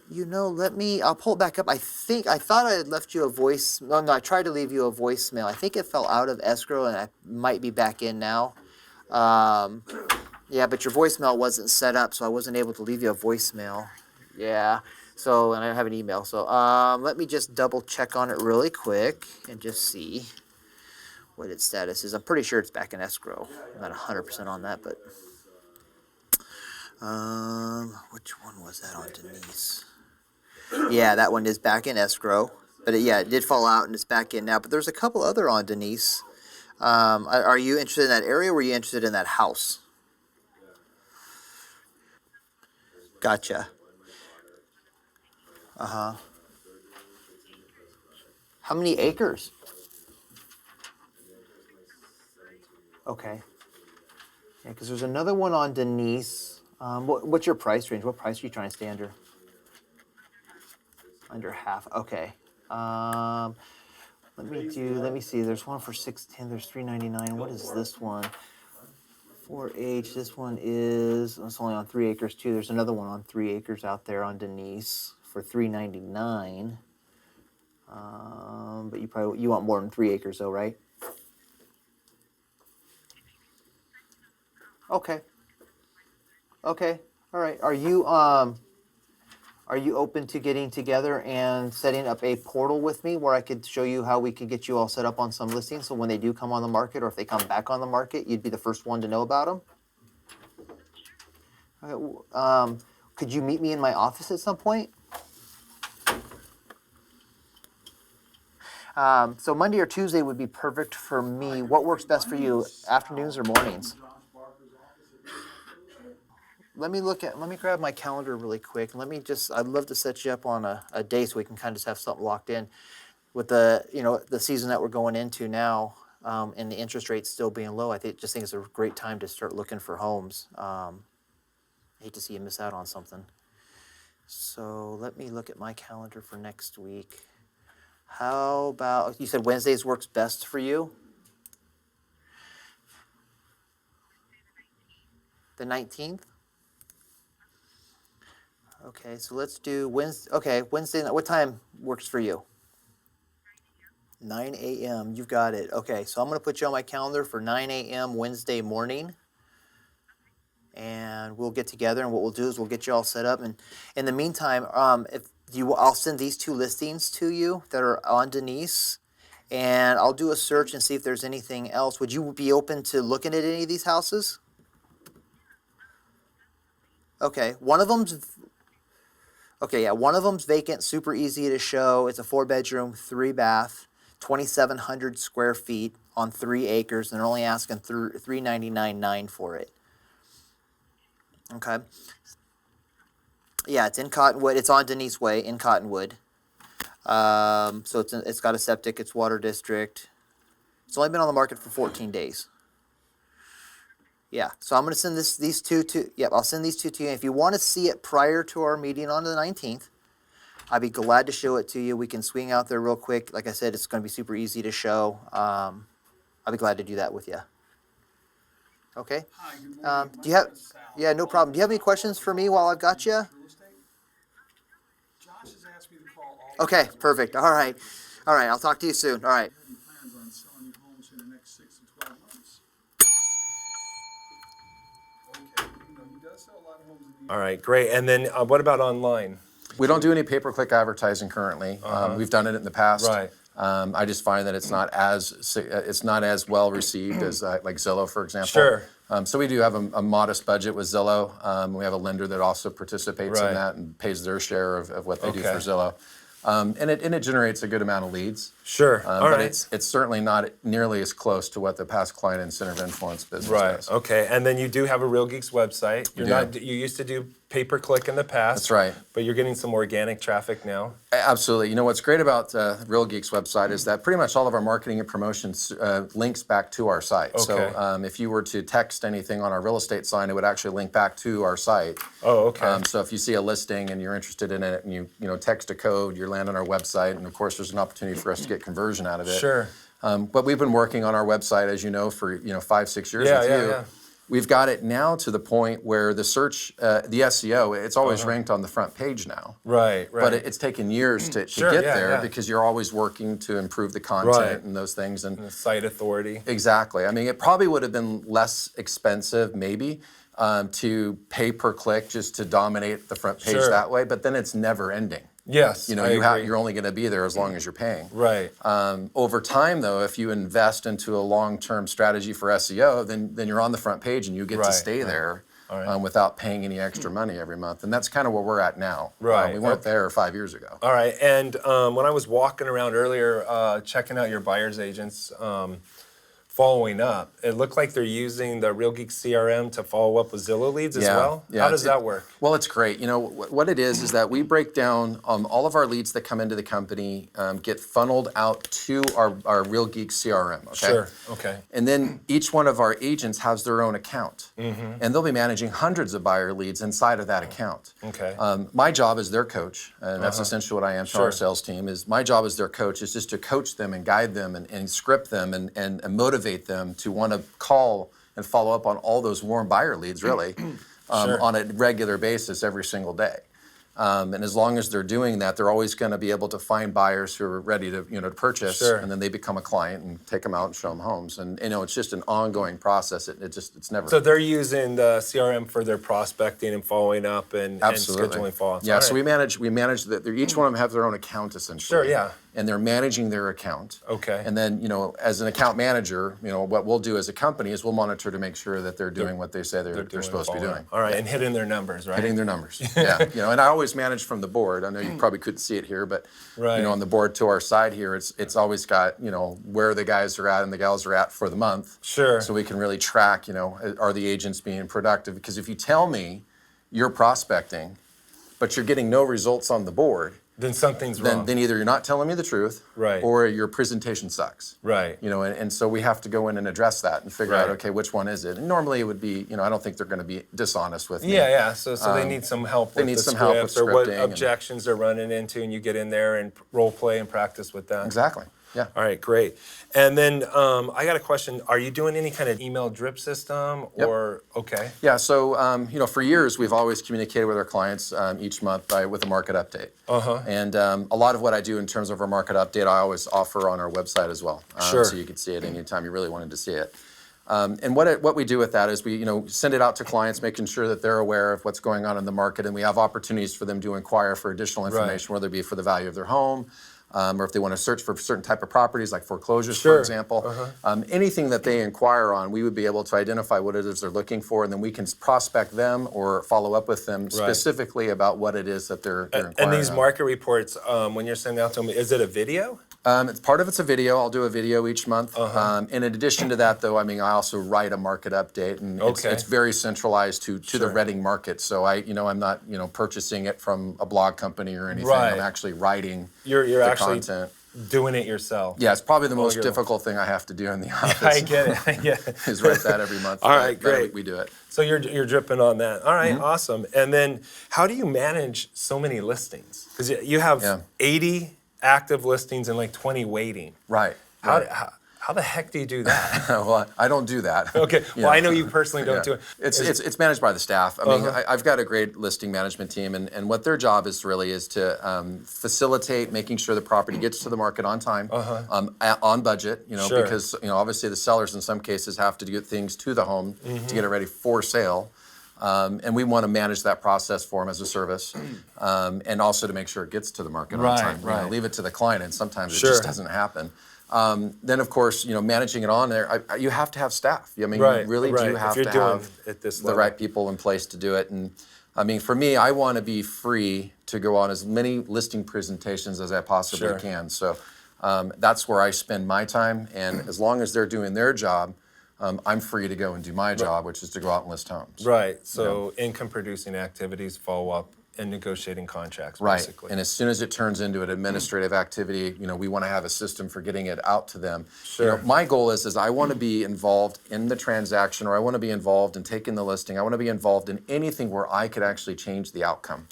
Speaker 11: I'll pull it back up. I thought I had left you a voice. No, I tried to leave you a voicemail. I think it fell out of escrow, and I might be back in now. Yeah, but your voicemail wasn't set up, so I wasn't able to leave you a voicemail. Yeah. So, and I have an email. So, let me just double check on it really quick and just see what its status is. I'm pretty sure it's back in escrow. I'm not 100% on that, but which one was that on Denise? Yeah, that one is back in escrow. But it did fall out and it's back in now. But there's a couple other on Denise. Are you interested in that area, or were you interested in that house? Gotcha. How many acres? Okay. Yeah, because there's another one on Denise. What's your price range? What price are you trying to stay under? Under half. Okay. Let me see. There's one for 610. There's 399. What is this one? 4H. This one is. It's only on 3 acres too. There's another one on 3 acres out there on Denise for 399. But you want more than 3 acres though, right? Okay. Okay. All right. Are you open to getting together and setting up a portal with me where I could show you how we could get you all set up on some listings, so when they do come on the market, or if they come back on the market, you'd be the first one to know about them? Okay, could you meet me in my office at some point? So Monday or Tuesday would be perfect for me. What works best for you, afternoons or mornings? Let me grab my calendar really quick. I'd love to set you up on a day so we can kind of just have something locked in with the season that we're going into now, and the interest rates still being low. I think it's a great time to start looking for homes. I hate to see you miss out on something. So let me look at my calendar for next week. How about, you said Wednesdays works best for you? The 19th? Okay, so let's do Wednesday. Okay, Wednesday night. What time works for you? 9 a.m. You've got it. Okay, so I'm going to put you on my calendar for 9 a.m. Wednesday morning. And we'll get together, and what we'll do is we'll get you all set up. And in the meantime, I'll send these 2 listings to you that are on Denise, and I'll do a search and see if there's anything else. Would you be open to looking at any of these houses? Okay, one of them's vacant, super easy to show. It's a 4-bedroom, 3-bath, 2,700 square feet on 3 acres, and they're only asking $399,900 for it. Okay. Yeah, it's in Cottonwood. It's on Denise Way in Cottonwood. So it's got a septic. It's water district. It's only been on the market for 14 days. Yeah, so I'm going to send these two to. Yep, I'll send these 2 to you. If you want to see it prior to our meeting on the 19th, I'd be glad to show it to you. We can swing out there real quick. Like I said, it's going to be super easy to show. I'll be glad to do that with you. Okay.
Speaker 12: Hi, good morning.
Speaker 11: Do you have? Yeah, no problem. Do you have any questions for me while I've got you?
Speaker 12: Josh has asked me to call all.
Speaker 11: Okay, perfect. All right. I'll talk to you soon. All right.
Speaker 12: Plans on selling your homes in the next 6 to 12 months. Okay, he does sell a lot of homes in the.
Speaker 2: All right, great. And then what about online?
Speaker 3: We don't do any pay-per-click advertising currently. We've done it in the past.
Speaker 2: Right.
Speaker 3: I just find that it's not as well received as like Zillow, for example.
Speaker 2: Sure.
Speaker 3: So we do have a modest budget with Zillow. We have a lender that also participates
Speaker 2: Right.
Speaker 3: in that and pays their share of what they do
Speaker 2: Okay.
Speaker 3: for Zillow. And it generates a good amount of leads.
Speaker 2: Sure. All
Speaker 3: but
Speaker 2: right.
Speaker 3: it's certainly not nearly as close to what the past client incentive influence business
Speaker 2: Right.
Speaker 3: does.
Speaker 2: Okay. And then you do have a Real Geeks website. You used to do pay-per-click in the past.
Speaker 3: That's right.
Speaker 2: But you're getting some organic traffic now.
Speaker 3: Absolutely. You know, what's great about Real Geeks website is that pretty much all of our marketing and promotions links back to our site.
Speaker 2: Okay.
Speaker 3: So if you were to text anything on our real estate sign, it would actually link back to our site.
Speaker 2: Oh, okay.
Speaker 3: So if you see a listing and you're interested in it and you text a code, you land on our website, and of course there's an opportunity for us to get conversion out of it.
Speaker 2: Sure.
Speaker 3: But we've been working on our website, as you know, for 5-6 years with you.
Speaker 2: Yeah.
Speaker 3: We've got it now to the point where the search, the SEO, it's always ranked on the front page now.
Speaker 2: Right.
Speaker 3: But it's taken years to
Speaker 2: Sure,
Speaker 3: get
Speaker 2: yeah,
Speaker 3: there
Speaker 2: yeah.
Speaker 3: because you're always working to improve the content
Speaker 2: Right.
Speaker 3: and those things. And
Speaker 2: the site authority.
Speaker 3: exactly. I mean, it probably would have been less expensive, maybe, to pay per click just to dominate the front page
Speaker 2: Sure.
Speaker 3: that way. But then it's never ending.
Speaker 2: Yes. I agree.
Speaker 3: You're only going to be there as long as you're paying.
Speaker 2: Right.
Speaker 3: Over time, though, if you invest into a long-term strategy for SEO, then you're on the front page and you get to
Speaker 2: Right,
Speaker 3: stay
Speaker 2: right.
Speaker 3: there
Speaker 2: All right.
Speaker 3: without paying any extra money every month. And that's kind of where we're at now.
Speaker 2: Right.
Speaker 3: We weren't there 5 years ago.
Speaker 2: All right. And when I was walking around earlier, checking out your buyer's agents, following up. It looked like they're using the Real Geeks CRM to follow up with Zillow leads as well.
Speaker 3: Yeah,
Speaker 2: How does that work?
Speaker 3: Well, it's great. You know, what it is that we break down all of our leads that come into the company get funneled out to our Real Geeks CRM. Okay?
Speaker 2: Sure. Okay.
Speaker 3: And then each one of our agents has their own account. And they'll be managing hundreds of buyer leads inside of that account.
Speaker 2: Okay.
Speaker 3: My job as their coach, and that's essentially what I am to our sales team, is my job as their coach is just to coach them and guide them and script them and motivate them to want to call and follow up on all those warm buyer leads, really, on a regular basis every single day. And as long as they're doing that, they're always going to be able to find buyers who are ready to, to purchase, and then they become a client and take them out and show them homes. And it's just an ongoing process. It's never.
Speaker 2: So they're using the CRM for their prospecting and following up and scheduling follow-ups.
Speaker 3: Yeah. So we manage that. Each one of them have their own account essentially.
Speaker 2: Sure. Yeah.
Speaker 3: And they're managing their account.
Speaker 2: Okay.
Speaker 3: And then, as an account manager, what we'll do as a company is we'll monitor to make sure that they're doing what they say they're supposed to be doing.
Speaker 2: All right, and hitting their numbers, right?
Speaker 3: Hitting their numbers. Yeah. And I always manage from the board. I know you probably couldn't see it here, but on the board to our side here, it's always got where the guys are at and the gals are at for the month.
Speaker 2: Sure.
Speaker 3: So we can really track. Are the agents being productive? Because if you tell me you're prospecting, but you're getting no results on the board,
Speaker 2: then something's wrong.
Speaker 3: Then either you're not telling me the truth,
Speaker 2: right,
Speaker 3: or your presentation sucks,
Speaker 2: right.
Speaker 3: And so we have to go in and address that and figure out, okay, which one is it? And normally it would be, I don't think they're going to be dishonest with me.
Speaker 2: Yeah. So they need some help.
Speaker 3: They need some help with
Speaker 2: scripts or what
Speaker 3: scripting
Speaker 2: objections they're running into, and you get in there and role play and practice with that.
Speaker 3: Exactly. Yeah.
Speaker 2: All right, great. And then I got a question. Are you doing any kind of email drip system or, okay.
Speaker 3: Yeah, so, for years, we've always communicated with our clients each month with a market update. And a lot of what I do in terms of our market update, I always offer on our website as well.
Speaker 2: Sure.
Speaker 3: So you can see it anytime you really wanted to see it. And what we do with that is we send it out to clients, making sure that they're aware of what's going on in the market, and we have opportunities for them to inquire for additional information, whether it be for the value of their home, or if they want to search for certain type of properties like foreclosures, for example. Anything that they inquire on, we would be able to identify what it is they're looking for, and then we can prospect them or follow up with them specifically about what it is that they're inquiring
Speaker 2: And these
Speaker 3: on.
Speaker 2: market reports, when you're sending out to them, is it a video?
Speaker 3: Part of it's a video. I'll do a video each month. In addition to that, though, I also write a market update, and it's very centralized to the Reading market. So I'm not purchasing it from a blog company or anything. I'm actually writing
Speaker 2: You're
Speaker 3: the
Speaker 2: actually
Speaker 3: content.
Speaker 2: Doing it yourself.
Speaker 3: Yeah, it's probably the most difficult thing I have to do in the office.
Speaker 2: I get it. Yeah.
Speaker 3: Is write that every month.
Speaker 2: All right, great.
Speaker 3: We do it.
Speaker 2: So you're dripping on that. All right, awesome. And then how do you manage so many listings? Because you have 80 active listings and like 20 waiting.
Speaker 3: Right.
Speaker 2: How the heck do you do that?
Speaker 3: Well, I don't do that.
Speaker 2: Okay. Well, I know you personally don't do it.
Speaker 3: It's managed by the staff. I mean, I've got a great listing management team, and what their job is really is to facilitate making sure the property gets to the market on time, on budget. Because obviously the sellers in some cases have to get things to the home to get it ready for sale. And we want to manage that process for them as a service, and also to make sure it gets to the market on time.
Speaker 2: Right.
Speaker 3: Leave it to the client, and sometimes it just doesn't happen. Then, of course, managing it on there, you have to have staff. I mean, you really do have to have the right people in place to do it. And I mean, for me, I want to be free to go on as many listing presentations as I possibly can. So that's where I spend my time. And as long as they're doing their job, I'm free to go and do my job, which is to go out and list homes.
Speaker 2: Right. So income producing activities, follow up, and negotiating contracts, basically.
Speaker 3: And as soon as it turns into an administrative activity, we want to have a system for getting it out to them. My goal is I want to be involved in the transaction, or I want to be involved in taking the listing. I want to be involved in anything where I could actually change the outcome.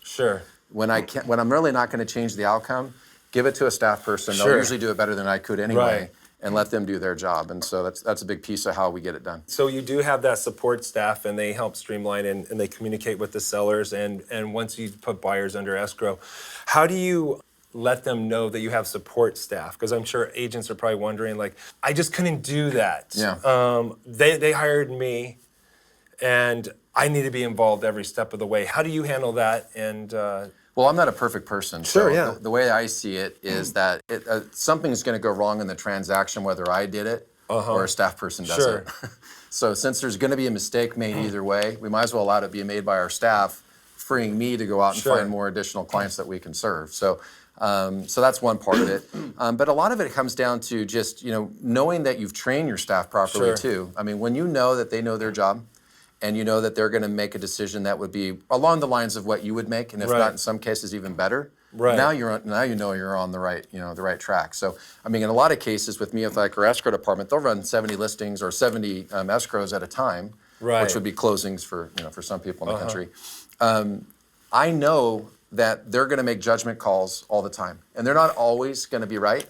Speaker 3: When I'm really not going to change the outcome, give it to a staff person. They'll usually do it better than I could anyway. And let them do their job. And so that's a big piece of how we get it done.
Speaker 2: So you do have that support staff, and they help streamline and they communicate with the sellers. And once you put buyers under escrow, how do you let them know that you have support staff? Because I'm sure agents are probably wondering, like, I just couldn't do that. They hired me, and I need to be involved every step of the way. How do you handle that? And
Speaker 3: well, I'm not a perfect person. The way I see it is that something's going to go wrong in the transaction, whether I did it or a staff person does it. So since there's going to be a mistake made either way, we might as well allow it to be made by our staff, freeing me to go out and find more additional clients that we can serve. So So that's one part of it. But a lot of it comes down to just, knowing that you've trained your staff properly
Speaker 2: Sure.
Speaker 3: too. I mean, when you know that they know their job and you know that they're going to make a decision that would be along the lines of what you would make, and if
Speaker 2: Right.
Speaker 3: not in some cases even better,
Speaker 2: Right.
Speaker 3: now you know you're on the right, the right track. So, I mean, in a lot of cases with me, with like our escrow department, they'll run 70 listings or 70 escrows at a time,
Speaker 2: Right.
Speaker 3: which would be closings for some people in the country. I know that they're going to make judgment calls all the time, and they're not always going to be right,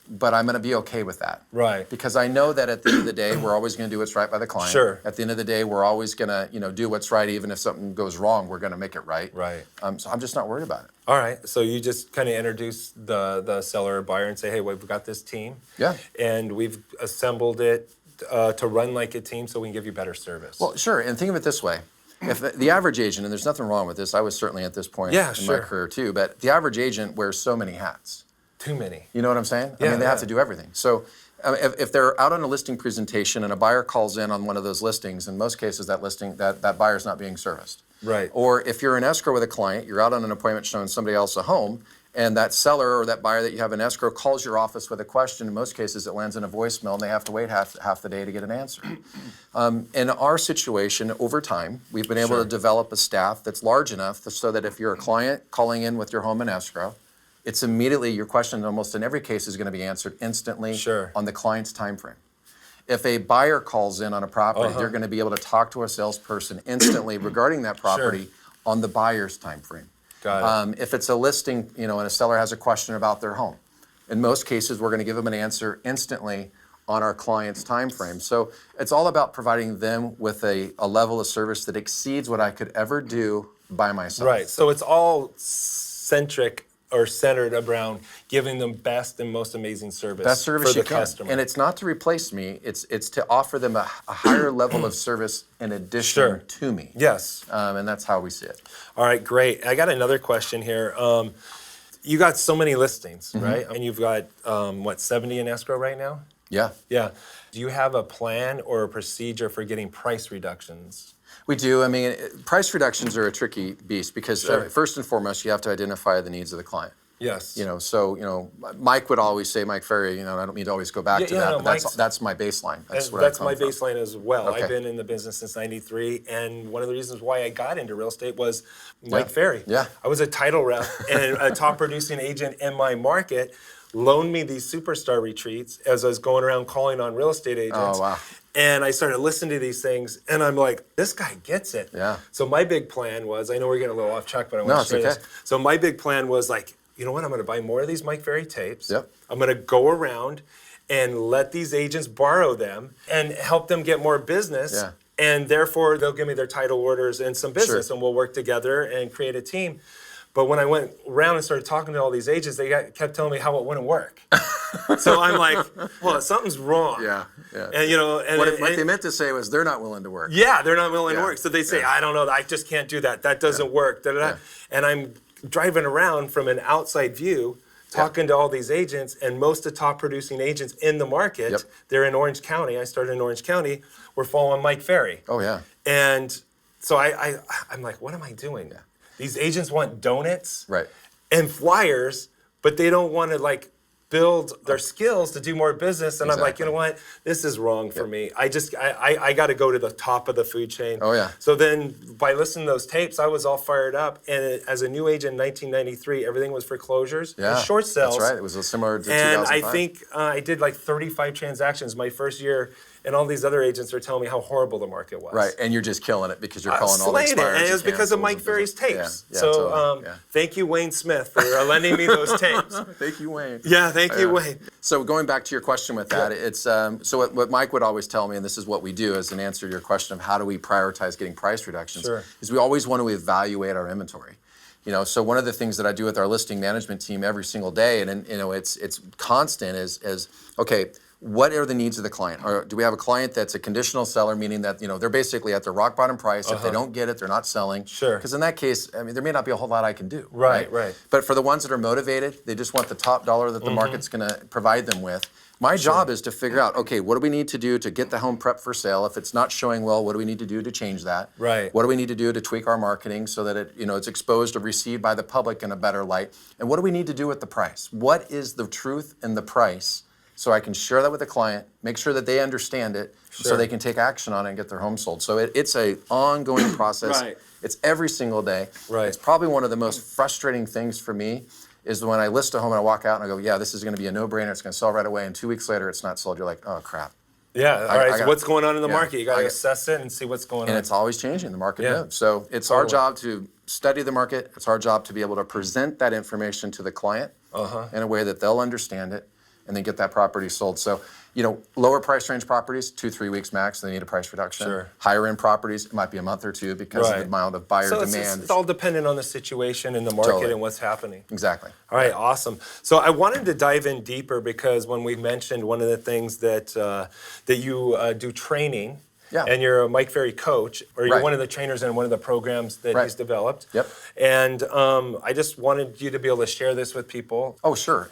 Speaker 3: but I'm going to be okay with that.
Speaker 2: Right.
Speaker 3: Because I know that at the end of the day, we're always going to do what's right by the client.
Speaker 2: Sure.
Speaker 3: At the end of the day, we're always going to, do what's right, even if something goes wrong, we're going to make it right.
Speaker 2: Right.
Speaker 3: So I'm just not worried about it.
Speaker 2: All right. So you just kind of introduce the seller or buyer and say, hey, we've got this team.
Speaker 3: Yeah.
Speaker 2: And we've assembled it to run like a team so we can give you better service.
Speaker 3: Well, sure. And think of it this way. If the average agent, and there's nothing wrong with this, I was certainly at this point
Speaker 2: Yeah,
Speaker 3: in
Speaker 2: sure.
Speaker 3: my career too, but the average agent wears so many hats.
Speaker 2: Too many.
Speaker 3: You know what I'm saying?
Speaker 2: Yeah,
Speaker 3: I mean, they
Speaker 2: yeah.
Speaker 3: have to do everything. So if they're out on a listing presentation and a buyer calls in on one of those listings, in most cases that buyer's not being serviced.
Speaker 2: Right.
Speaker 3: Or if you're in escrow with a client, you're out on an appointment showing somebody else a home, and that seller or that buyer that you have in escrow calls your office with a question. In most cases, it lands in a voicemail, and they have to wait half the day to get an answer. In our situation, over time, we've been able
Speaker 2: Sure.
Speaker 3: to develop a staff that's large enough so that if you're a client calling in with your home in escrow, it's immediately, your question almost in every case is going to be answered instantly
Speaker 2: Sure.
Speaker 3: on the client's time frame. If a buyer calls in on a property,
Speaker 2: Uh-huh.
Speaker 3: they're going to be able to talk to a salesperson instantly regarding that property on the buyer's time frame.
Speaker 2: Got it.
Speaker 3: If it's a listing, and a seller has a question about their home, in most cases, we're going to give them an answer instantly on our client's time frame. So it's all about providing them with a level of service that exceeds what I could ever do by myself.
Speaker 2: Right. So it's all centered around giving them best and most amazing service,
Speaker 3: Best service
Speaker 2: for the
Speaker 3: you can.
Speaker 2: customer.
Speaker 3: And it's not to replace me, it's to offer them a higher level of service in addition
Speaker 2: Sure.
Speaker 3: to me.
Speaker 2: Yes.
Speaker 3: And that's how we see it.
Speaker 2: All right, great. I got another question here. You got so many listings, right? And you've got, 70 in escrow right now?
Speaker 3: Yeah.
Speaker 2: Yeah. Do you have a plan or a procedure for getting price reductions?
Speaker 3: We do. I mean, price reductions are a tricky beast because
Speaker 2: Sure.
Speaker 3: first and foremost, you have to identify the needs of the client.
Speaker 2: Yes.
Speaker 3: Mike would always say, Mike Ferry, I don't need to always go back to that,
Speaker 2: no,
Speaker 3: but that's my baseline. That's what
Speaker 2: That's
Speaker 3: I
Speaker 2: my
Speaker 3: come from.
Speaker 2: baseline as well.
Speaker 3: Okay.
Speaker 2: I've been in the business since '93, and one of the reasons why I got into real estate was Mike Ferry.
Speaker 3: Yeah.
Speaker 2: I was a title rep, and a top producing agent in my market loaned me these superstar retreats as I was going around calling on real estate agents.
Speaker 3: Oh, wow.
Speaker 2: And I started listening to these things, and I'm like, this guy gets it.
Speaker 3: Yeah.
Speaker 2: So my big plan was, I know we're getting a little off track, but I
Speaker 3: No,
Speaker 2: want
Speaker 3: it's
Speaker 2: to share
Speaker 3: okay.
Speaker 2: this. So my big plan was like, you know what, I'm going to buy more of these Mike Ferry tapes.
Speaker 3: Yep.
Speaker 2: I'm going to go around and let these agents borrow them and help them get more business.
Speaker 3: Yeah.
Speaker 2: And therefore, they'll give me their title orders and some business,
Speaker 3: Sure.
Speaker 2: and we'll work together and create a team. But when I went around and started talking to all these agents, they kept telling me how it wouldn't work. So I'm like, well, something's wrong.
Speaker 3: Yeah.
Speaker 2: And
Speaker 3: What they meant to say was they're not willing to work.
Speaker 2: yeah, they're not willing to
Speaker 3: Yeah.
Speaker 2: work. So they say,
Speaker 3: Yeah.
Speaker 2: I don't know, I just can't do that. That doesn't work. Da, da, da.
Speaker 3: Yeah.
Speaker 2: And I'm driving around from an outside view, talking to all these agents, and most of the top producing agents in the market,
Speaker 3: Yep.
Speaker 2: they're in Orange County. I started in Orange County. We're following Mike Ferry.
Speaker 3: Oh, yeah.
Speaker 2: And so I'm like, what am I doing?
Speaker 3: Yeah.
Speaker 2: These agents want donuts
Speaker 3: Right.
Speaker 2: and flyers, but they don't want to build their skills to do more business. And I'm like, you know what? This is wrong for me. I got to go to the top of the food chain.
Speaker 3: Oh, yeah.
Speaker 2: So then by listening to those tapes, I was all fired up. And as a new agent in 1993, everything was foreclosures and short sales.
Speaker 3: That's right. It was similar to
Speaker 2: And
Speaker 3: 2005.
Speaker 2: I think I did 35 transactions my first year. And all these other agents are telling me how horrible the market was.
Speaker 3: Right, and you're just killing it because you're calling all the
Speaker 2: Slaying it,
Speaker 3: expireds.
Speaker 2: and it
Speaker 3: you
Speaker 2: was because of
Speaker 3: cancels
Speaker 2: Mike
Speaker 3: and
Speaker 2: Ferry's
Speaker 3: business.
Speaker 2: tapes.
Speaker 3: Yeah,
Speaker 2: So
Speaker 3: totally. Yeah.
Speaker 2: thank you, Wayne Smith, for lending me those tapes.
Speaker 3: Thank you, Wayne.
Speaker 2: Yeah, thank you, Wayne.
Speaker 3: So going back to your question with that, it's so what Mike would always tell me, and this is what we do as an answer to your question of how do we prioritize getting price reductions,
Speaker 2: Sure.
Speaker 3: is we always want to evaluate our inventory. So one of the things that I do with our listing management team every single day, and it's constant, is okay, what are the needs of the client? Or do we have a client that's a conditional seller, meaning that they're basically at their rock bottom price? If they don't get it, they're not selling.
Speaker 2: Sure.
Speaker 3: Because in that case, there may not be a whole lot I can do.
Speaker 2: Right.
Speaker 3: But for the ones that are motivated, they just want the top dollar that the market's going to provide them with. My job is to figure out, okay, what do we need to do to get the home prep for sale? If it's not showing well, what do we need to do to change that?
Speaker 2: Right.
Speaker 3: What do we need to do to tweak our marketing so that it's exposed or received by the public in a better light? And what do we need to do with the price? What is the truth in the price so I can share that with the client, make sure that they understand it, so they can take action on it and get their home sold. So it's an ongoing process.
Speaker 2: Right.
Speaker 3: It's every single day.
Speaker 2: Right.
Speaker 3: It's probably one of the most frustrating things for me is when I list a home and I walk out and I go, yeah, this is going to be a no-brainer. It's going to sell right away. And 2 weeks later, it's not sold. You're like, oh, crap.
Speaker 2: Yeah, all right. So what's going on in the market? You got to assess it and see what's going on.
Speaker 3: And it's always changing. The market moves. So it's our job to study the market. It's our job to be able to present that information to the client in a way that they'll understand it and then get that property sold. So, lower price range properties, 2-3 weeks max, they need a price reduction.
Speaker 2: Sure.
Speaker 3: Higher end properties, it might be a month or two because of the amount of buyer demand.
Speaker 2: It's all dependent on the situation in the market and what's happening.
Speaker 3: Exactly.
Speaker 2: All right, awesome. So I wanted to dive in deeper because when we mentioned one of the things that that you do training, and you're a Mike Ferry coach, or you're one of the trainers in one of the programs that he's developed.
Speaker 3: Yep.
Speaker 2: And I just wanted you to be able to share this with people.
Speaker 3: Oh, sure.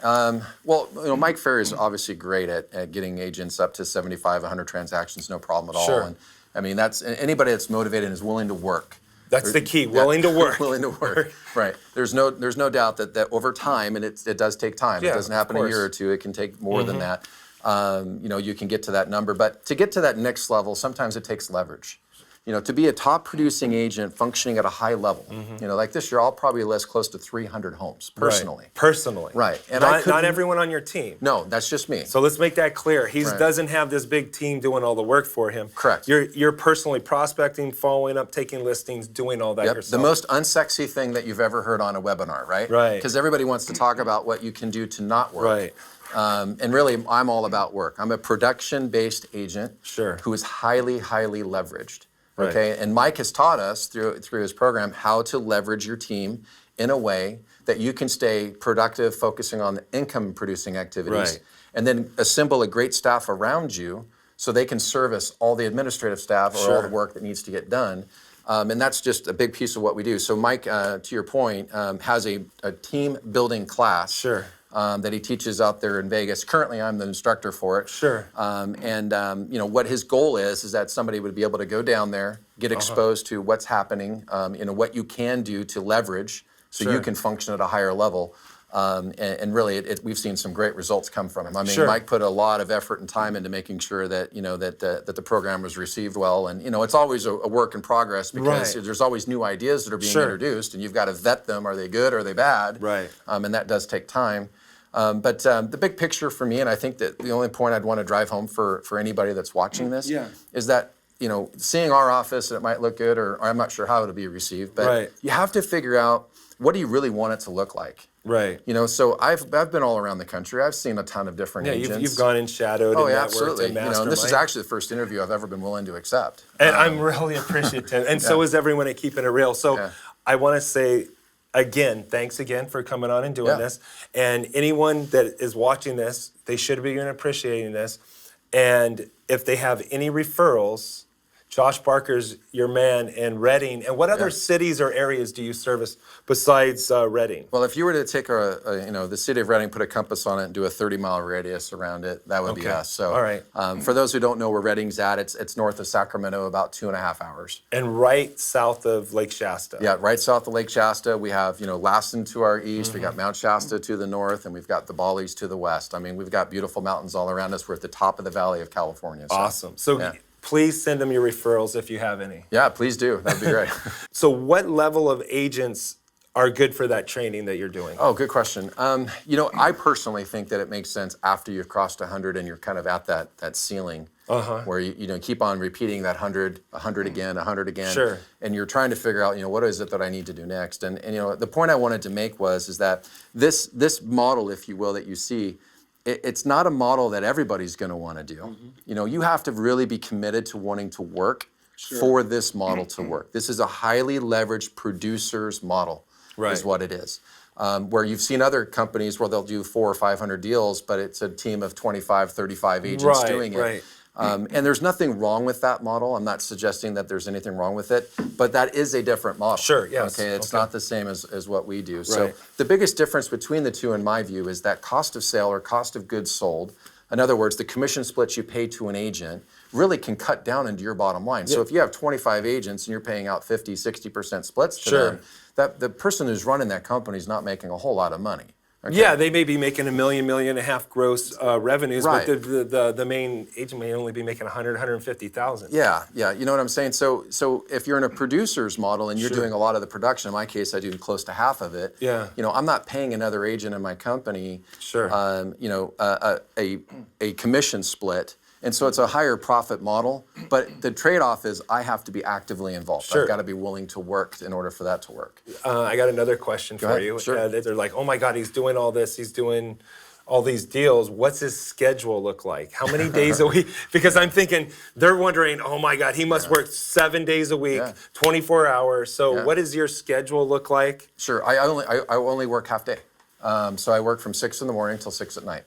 Speaker 3: Well, Mike Ferry is obviously great at getting agents up to 75, 100 transactions, no problem at all.
Speaker 2: Sure.
Speaker 3: And I mean, that's anybody that's motivated and is willing to work.
Speaker 2: That's the key, willing to work.
Speaker 3: Willing to work, right. There's no doubt that over time, and it does take time.
Speaker 2: Yeah,
Speaker 3: it doesn't happen in a year or two. It can take more than that. You can get to that number. But to get to that next level, sometimes it takes leverage. To be a top producing agent functioning at a high level, like this year, I'll probably list close to 300 homes personally.
Speaker 2: Right. Personally.
Speaker 3: Right. And
Speaker 2: not everyone on your team.
Speaker 3: No, that's just me.
Speaker 2: So let's make that clear. He doesn't have this big team doing all the work for him.
Speaker 3: Correct.
Speaker 2: You're personally prospecting, following up, taking listings, doing all that yourself.
Speaker 3: The most unsexy thing that you've ever heard on a webinar, right?
Speaker 2: Right.
Speaker 3: Because everybody wants to talk about what you can do to not work.
Speaker 2: Right.
Speaker 3: And really, I'm all about work. I'm a production-based agent who is highly, highly leveraged. Okay, and Mike has taught us through his program how to leverage your team in a way that you can stay productive, focusing on the income-producing activities, and then assemble a great staff around you so they can service all the administrative staff or all the work that needs to get done. And that's just a big piece of what we do. So Mike, to your point, has a team-building class. That he teaches out there in Vegas. Currently, I'm the instructor for it. What his goal is that somebody would be able to go down there, get exposed to what's happening, what you can do to leverage so you can function at a higher level. And really, we've seen some great results come from him. I mean, Mike put a lot of effort and time into making sure that that the program was received well. And it's always a work in progress because there's always new ideas that are being introduced, and you've got to vet them. Are they good? Are they bad? And that does take time. But the big picture for me, and I think that the only point I'd want to drive home for anybody that's watching this is that, seeing our office, it might look good, or I'm not sure how it'll be received, but you have to figure out, what do you really want it to look like? So I've been all around the country. I've seen a ton of different agents.
Speaker 2: You've gone and shadowed and networked
Speaker 3: absolutely.
Speaker 2: and masterminded.
Speaker 3: This is actually the first interview I've ever been willing to accept.
Speaker 2: And I'm really appreciative, and so is everyone at Keeping It Real. So I want to say, again, thanks again for coming on and doing this. And anyone that is watching this, they should be appreciating this. And if they have any referrals, Josh Barker's your man in Reading. And what other cities or areas do you service besides Reading?
Speaker 3: Well, if you were to take the city of Reading, put a compass on it, and do a 30-mile radius around it, that would be us. So,
Speaker 2: all right.
Speaker 3: For those who don't know where Reading's at, it's north of Sacramento, about 2.5 hours.
Speaker 2: And right south of Lake Shasta.
Speaker 3: Yeah, right south of Lake Shasta. We have Lassen to our east. We got Mount Shasta to the north, and we've got the Ballies to the west. I mean, we've got beautiful mountains all around us. We're at the top of the Valley of California. So,
Speaker 2: awesome. So. Please send them your referrals if you have any.
Speaker 3: Yeah, please do. That'd be great.
Speaker 2: So what level of agents are good for that training that you're doing?
Speaker 3: Oh, good question. I personally think that it makes sense after you've crossed 100 and you're kind of at that ceiling where you keep on repeating that 100 again, 100 again. And you're trying to figure out, what is it that I need to do next? And the point I wanted to make is that this model, if you will, that you see, it's not a model that everybody's going to want to do. You have to really be committed to wanting to work for this model to work. This is a highly leveraged producer's model, is what it is. Where you've seen other companies where they'll do 400 or 500 deals, but it's a team of 25, 35 agents doing it. And there's nothing wrong with that model. I'm not suggesting that there's anything wrong with it, but that is a different model. It's not the same as what we do. So the biggest difference between the two, in my view, is that cost of sale or cost of goods sold In other words, the commission splits you pay to an agent really can cut down into your bottom line. So if you have 25 agents and you're paying out 50, 60% splits to them, the person who's running that company is not making a whole lot of money. Okay.
Speaker 2: Yeah, they may be making $1 million, $1.5 million gross revenues,
Speaker 3: Right.
Speaker 2: but the main agent may only be making 100, 150,000.
Speaker 3: Yeah, you know what I'm saying? So if you're in a producer's model and you're doing a lot of the production, in my case, I do close to half of it.
Speaker 2: Yeah.
Speaker 3: You know, I'm not paying another agent in my company, you know, a commission split. And so it's a higher profit model, but the trade-off is I have to be actively involved. I've got to be willing to work in order for that to work.
Speaker 2: I got another question for you.
Speaker 3: Sure.
Speaker 2: They're like, oh my God, he's doing all this, he's doing all these deals. What's his schedule look like? How many days a week? Because I'm thinking, they're wondering, oh my God, he must work 7 days a week, 24 hours. So what does your schedule look like?
Speaker 3: Sure, I only work half day. So I work from 6 in the morning till 6 at night.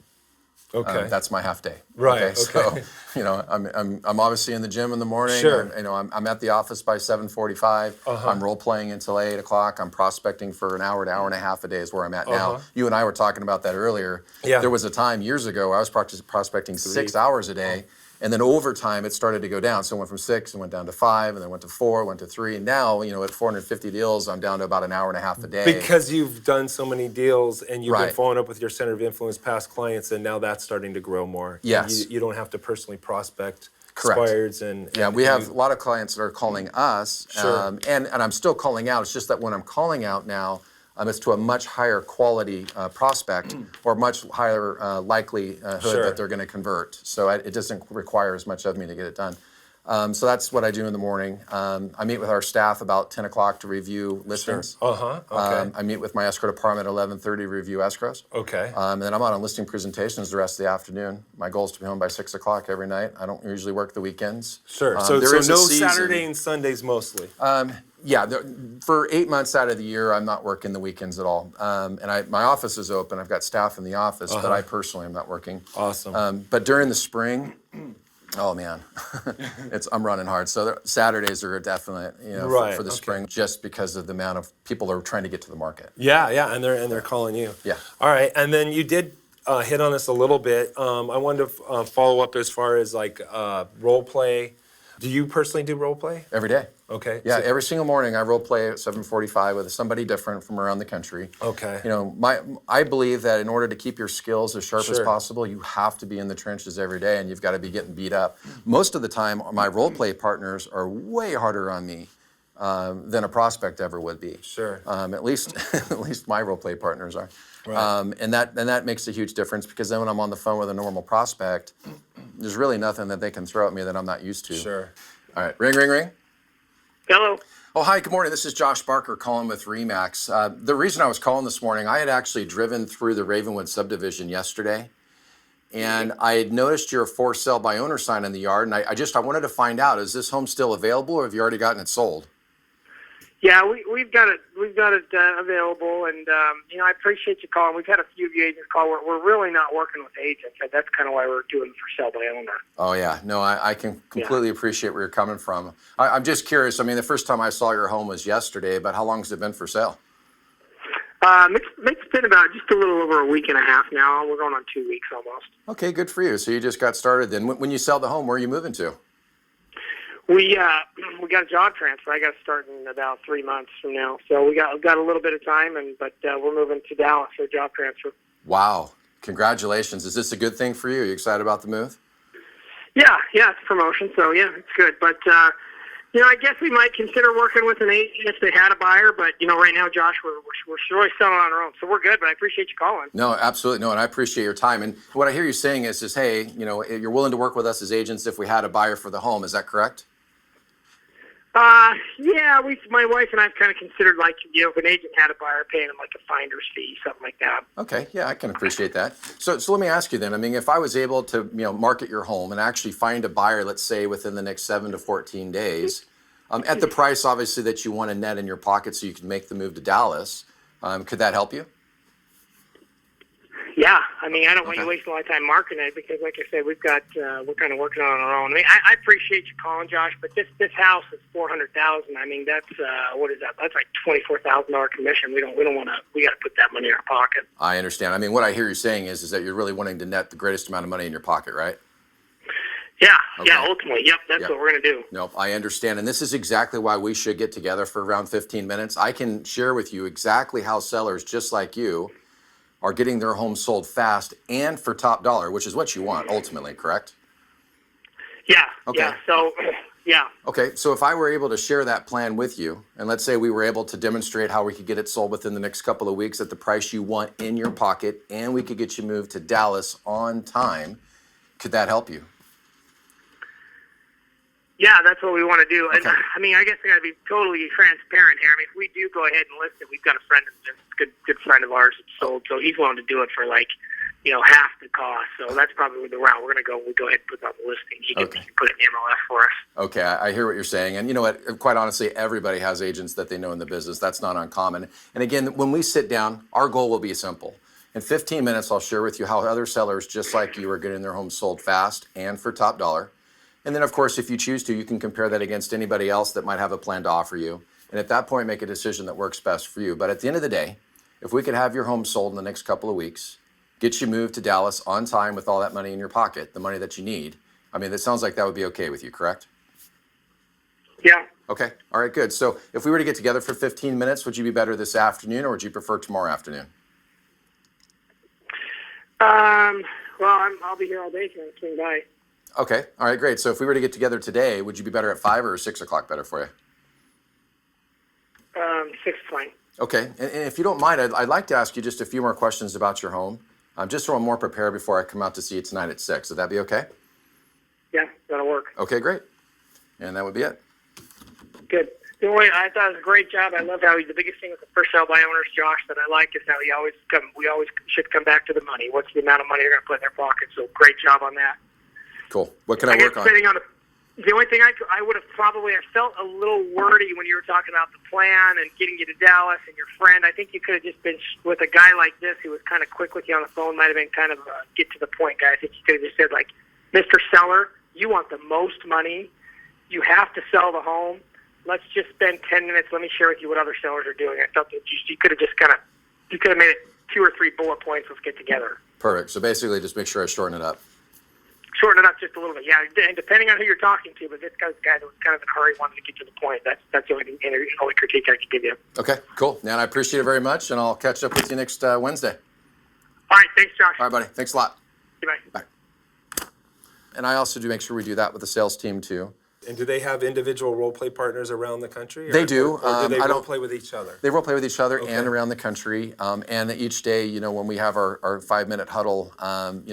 Speaker 2: Okay.
Speaker 3: That's my half day.
Speaker 2: Right. Okay.
Speaker 3: So, you know, I'm obviously in the gym in the morning.
Speaker 2: Sure.
Speaker 3: I'm at the office by 7:45. I'm role playing until 8 o'clock. I'm prospecting for an hour to hour and a half a day is where I'm at now. You and I were talking about that earlier.
Speaker 2: Yeah.
Speaker 3: There was a time years ago I was prospecting 6 hours a day. And then over time, it started to go down. So it went from 6 and went down to 5, and then went to 4, went to 3. And now, you know, at 450 deals, I'm down to about an hour and a half a day.
Speaker 2: Because you've done so many deals and you've been following up with your center of influence past clients, and now that's starting to grow more.
Speaker 3: Yes.
Speaker 2: You don't have to personally prospect
Speaker 3: Correct.
Speaker 2: expireds and
Speaker 3: we have a lot of clients that are calling us. And I'm still calling out. It's just that when I'm calling out now, it's to a much higher quality prospect or much higher likelihood that they're going to convert. So it doesn't require as much of me to get it done. So that's what I do in the morning. I meet with our staff about 10 o'clock to review listings.
Speaker 2: Okay.
Speaker 3: I meet with my escrow department at 11:30 to review escrows.
Speaker 2: Okay.
Speaker 3: And then I'm out on listing presentations the rest of the afternoon. My goal is to be home by 6 o'clock every night. I don't usually work the weekends.
Speaker 2: Sure.
Speaker 3: There is
Speaker 2: so
Speaker 3: a
Speaker 2: no
Speaker 3: season.
Speaker 2: Saturday and Sundays mostly.
Speaker 3: For 8 months out of the year, I'm not working the weekends at all. And my office is open. I've got staff in the office, but I personally am not working.
Speaker 2: Awesome.
Speaker 3: But during the spring, oh man, I'm running hard. So Saturdays are definitely, for the spring, just because of the amount of people that are trying to get to the market.
Speaker 2: Yeah, and they're calling you.
Speaker 3: Yeah.
Speaker 2: All right, and then you did hit on this a little bit. I wanted to follow up as far as like role play. Do you personally do role play?
Speaker 3: Every day.
Speaker 2: Okay.
Speaker 3: Yeah, every single morning I role play at 7:45 with somebody different from around the country.
Speaker 2: Okay.
Speaker 3: You know, I believe that in order to keep your skills as sharp as possible, you have to be in the trenches every day, and you've got to be getting beat up. Most of the time, my role play partners are way harder on me than a prospect ever would be.
Speaker 2: Sure.
Speaker 3: At least my role play partners are.
Speaker 2: Right.
Speaker 3: And that makes a huge difference, because then when I'm on the phone with a normal prospect, there's really nothing that they can throw at me that I'm not used to.
Speaker 2: Sure.
Speaker 3: All right, ring, ring, ring.
Speaker 13: Hello.
Speaker 3: Oh, hi, good morning. This is Josh Barker calling with RE/MAX. The reason I was calling this morning, I had actually driven through the Ravenwood subdivision yesterday, and I had noticed your for sale by owner sign in the yard, and I wanted to find out, is this home still available, or have you already gotten it sold?
Speaker 13: Yeah, we've got it available, and I appreciate you calling. We've had a few of you agents call. We're really not working with agents. That's kind of why we're doing for sale by owner.
Speaker 3: Oh yeah, no, I can completely appreciate where you're coming from. I'm just curious. I mean, the first time I saw your home was yesterday, but how long has it been for sale?
Speaker 13: It's been about just a little over a week and a half now. We're going on 2 weeks almost.
Speaker 3: Okay, good for you. So you just got started then. When you sell the home, where are you moving to?
Speaker 13: We got a job transfer. I got to start in about 3 months from now. So we got a little bit of time, but we're moving to Dallas for a job transfer.
Speaker 3: Wow, congratulations! Is this a good thing for you? Are you excited about the move?
Speaker 13: Yeah, it's a promotion, so yeah, it's good. But I guess we might consider working with an agent if they had a buyer. But right now, Josh, we're really selling on our own, so we're good. But I appreciate you calling.
Speaker 3: No, absolutely no, and I appreciate your time. And what I hear you saying is, hey, you're willing to work with us as agents if we had a buyer for the home. Is that correct?
Speaker 13: Yeah, my wife and I have kind of considered, like, if an agent had a buyer, paying them like a finder's fee, something like that.
Speaker 3: Okay, yeah, I can appreciate that. So let me ask you then. I mean, if I was able to, market your home and actually find a buyer, let's say within the next 7 to 14 days, at the price obviously that you want to net in your pocket, so you can make the move to Dallas, could that help you?
Speaker 13: Yeah, I mean, I don't want you wasting a lot of time marketing it because, like I said, we're kind of working on our own. I mean, I appreciate you calling, Josh, but this house is $400,000. I mean, that's what is that? That's like $24,000 commission. We got to put that money in our pocket.
Speaker 3: I understand. I mean, what I hear you saying is that you're really wanting to net the greatest amount of money in your pocket, right?
Speaker 13: Yeah,
Speaker 3: Okay.
Speaker 13: yeah, ultimately, yep, that's what we're going to do.
Speaker 3: Nope, I understand. And this is exactly why we should get together for around 15 minutes. I can share with you exactly how sellers just like you are getting their homes sold fast and for top dollar, which is what you want ultimately, correct?
Speaker 13: Yeah,
Speaker 3: Okay.
Speaker 13: yeah, so, yeah.
Speaker 3: Okay, so if I were able to share that plan with you, and let's say we were able to demonstrate how we could get it sold within the next couple of weeks at the price you want in your pocket, and we could get you moved to Dallas on time, could that help you?
Speaker 13: Yeah, that's what we want to do. And
Speaker 3: Okay.
Speaker 13: I mean, I guess I got to be totally transparent here. I mean, if we do go ahead and list it, we've got a friend, a good friend of ours that's sold, so he's willing to do it for like, half the cost. So that's probably the route we're going to go. We'll go ahead and put it on the listing. He can put it in MLS for us.
Speaker 3: Okay, I hear what you're saying. And you know what? Quite honestly, everybody has agents that they know in the business. That's not uncommon. And again, when we sit down, our goal will be simple. In 15 minutes, I'll share with you how other sellers just like you are getting their homes sold fast and for top dollar. And then, of course, if you choose to, you can compare that against anybody else that might have a plan to offer you. And at that point, make a decision that works best for you. But at the end of the day, if we could have your home sold in the next couple of weeks, get you moved to Dallas on time with all that money in your pocket, the money that you need, I mean, it sounds like that would be okay with you, correct?
Speaker 13: Yeah.
Speaker 3: Okay. All right, good. So if we were to get together for 15 minutes, would you be better this afternoon or would you prefer tomorrow afternoon?
Speaker 13: Well, I'll be here all day, so I'll swing by.
Speaker 3: Okay. All right, great. So if we were to get together today, would you be better at 5 or 6 o'clock better for you?
Speaker 13: 6 is fine.
Speaker 3: Okay. And if you don't mind, I'd like to ask you just a few more questions about your home, just so I'm more prepared before I come out to see you tonight at 6. Would that be okay?
Speaker 13: Yeah, that'll work.
Speaker 3: Okay, great. And that would be it.
Speaker 13: Good. The only I thought it was a great job. I love how the biggest thing with the first sale by owners, Josh, that I like is how we always should come back to the money. What's the amount of money you're going to put in their pocket? So great job on that.
Speaker 3: Cool. What can I work on?
Speaker 13: The only thing I would have probably felt a little wordy when you were talking about the plan and getting you to Dallas and your friend. I think you could have just been with a guy like this who was kind of quick with you on the phone. Might have been kind of a get to the point guy. I think you could have just said like, Mr. Seller, you want the most money. You have to sell the home. Let's just spend 10 minutes. Let me share with you what other sellers are doing. I felt that you could have just you could have made it 2 or 3 bullet points. Let's get together.
Speaker 3: Perfect. So basically just make sure I shorten it up.
Speaker 13: Shorten it up just a little bit, yeah. And depending on who you're talking to, but this guy's the guy that was kind of in a hurry, wanted to get to the point. That's the only critique I could give you.
Speaker 3: Okay, cool. Now I appreciate it very much, and I'll catch up with you next Wednesday.
Speaker 13: All right, thanks, Josh.
Speaker 3: All right, buddy. Thanks a lot.
Speaker 13: Bye.
Speaker 3: Bye. And I also do make sure we do that with the sales team too.
Speaker 2: And do they have individual role play partners around the country?
Speaker 3: They do.
Speaker 2: Or do they role play with each other?
Speaker 3: They role play with each other and around the country. And each day, when we have our 5-minute huddle,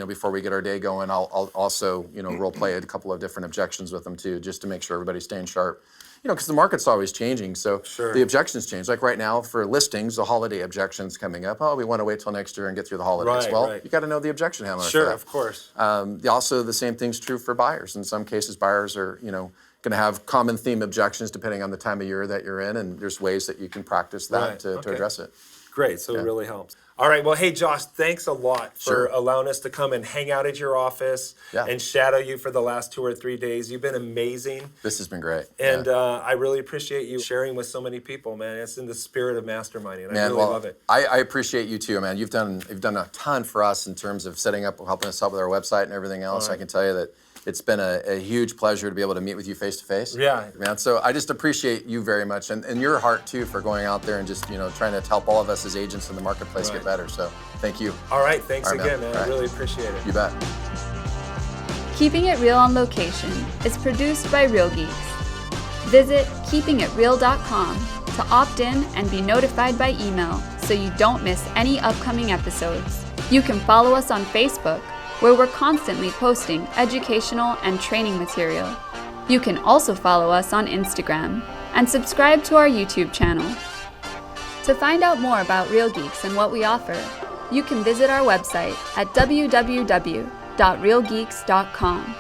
Speaker 3: before we get our day going, I'll also, role play a couple of different objections with them too, just to make sure everybody's staying sharp. Because the market's always changing, so the objections change. Like right now, for listings, the holiday objections coming up. Oh, we want to wait till next year and get through the holidays.
Speaker 2: Right.
Speaker 3: You got to know the objection handler.
Speaker 2: Sure,
Speaker 3: for that.
Speaker 2: of course.
Speaker 3: Also, the same thing's true for buyers. In some cases, buyers are, going to have common theme objections depending on the time of year that you're in, and there's ways that you can practice that to address it.
Speaker 2: Great, so it really helps. All right, well, hey, Josh, thanks a lot for allowing us to come and hang out at your office and shadow you for the last 2 or 3 days. You've been amazing.
Speaker 3: This has been great.
Speaker 2: And I really appreciate you sharing with so many people, man. It's in the spirit of masterminding. I really love it.
Speaker 3: I appreciate you too, man. You've done a ton for us in terms of setting up, helping us out with our website and everything else. I can tell you that it's been a huge pleasure to be able to meet with you face to face.
Speaker 2: Yeah.
Speaker 3: Man, so I just appreciate you very much and your heart too for going out there and just, trying to help all of us as agents in the marketplace get better. So thank you.
Speaker 2: All right. Thanks again, man. I really appreciate it.
Speaker 3: You bet.
Speaker 1: Keeping It Real on Location is produced by Real Geeks. Visit keepingitreal.com to opt in and be notified by email so you don't miss any upcoming episodes. You can follow us on Facebook, where we're constantly posting educational and training material. You can also follow us on Instagram and subscribe to our YouTube channel. To find out more about Real Geeks and what we offer, you can visit our website at www.realgeeks.com.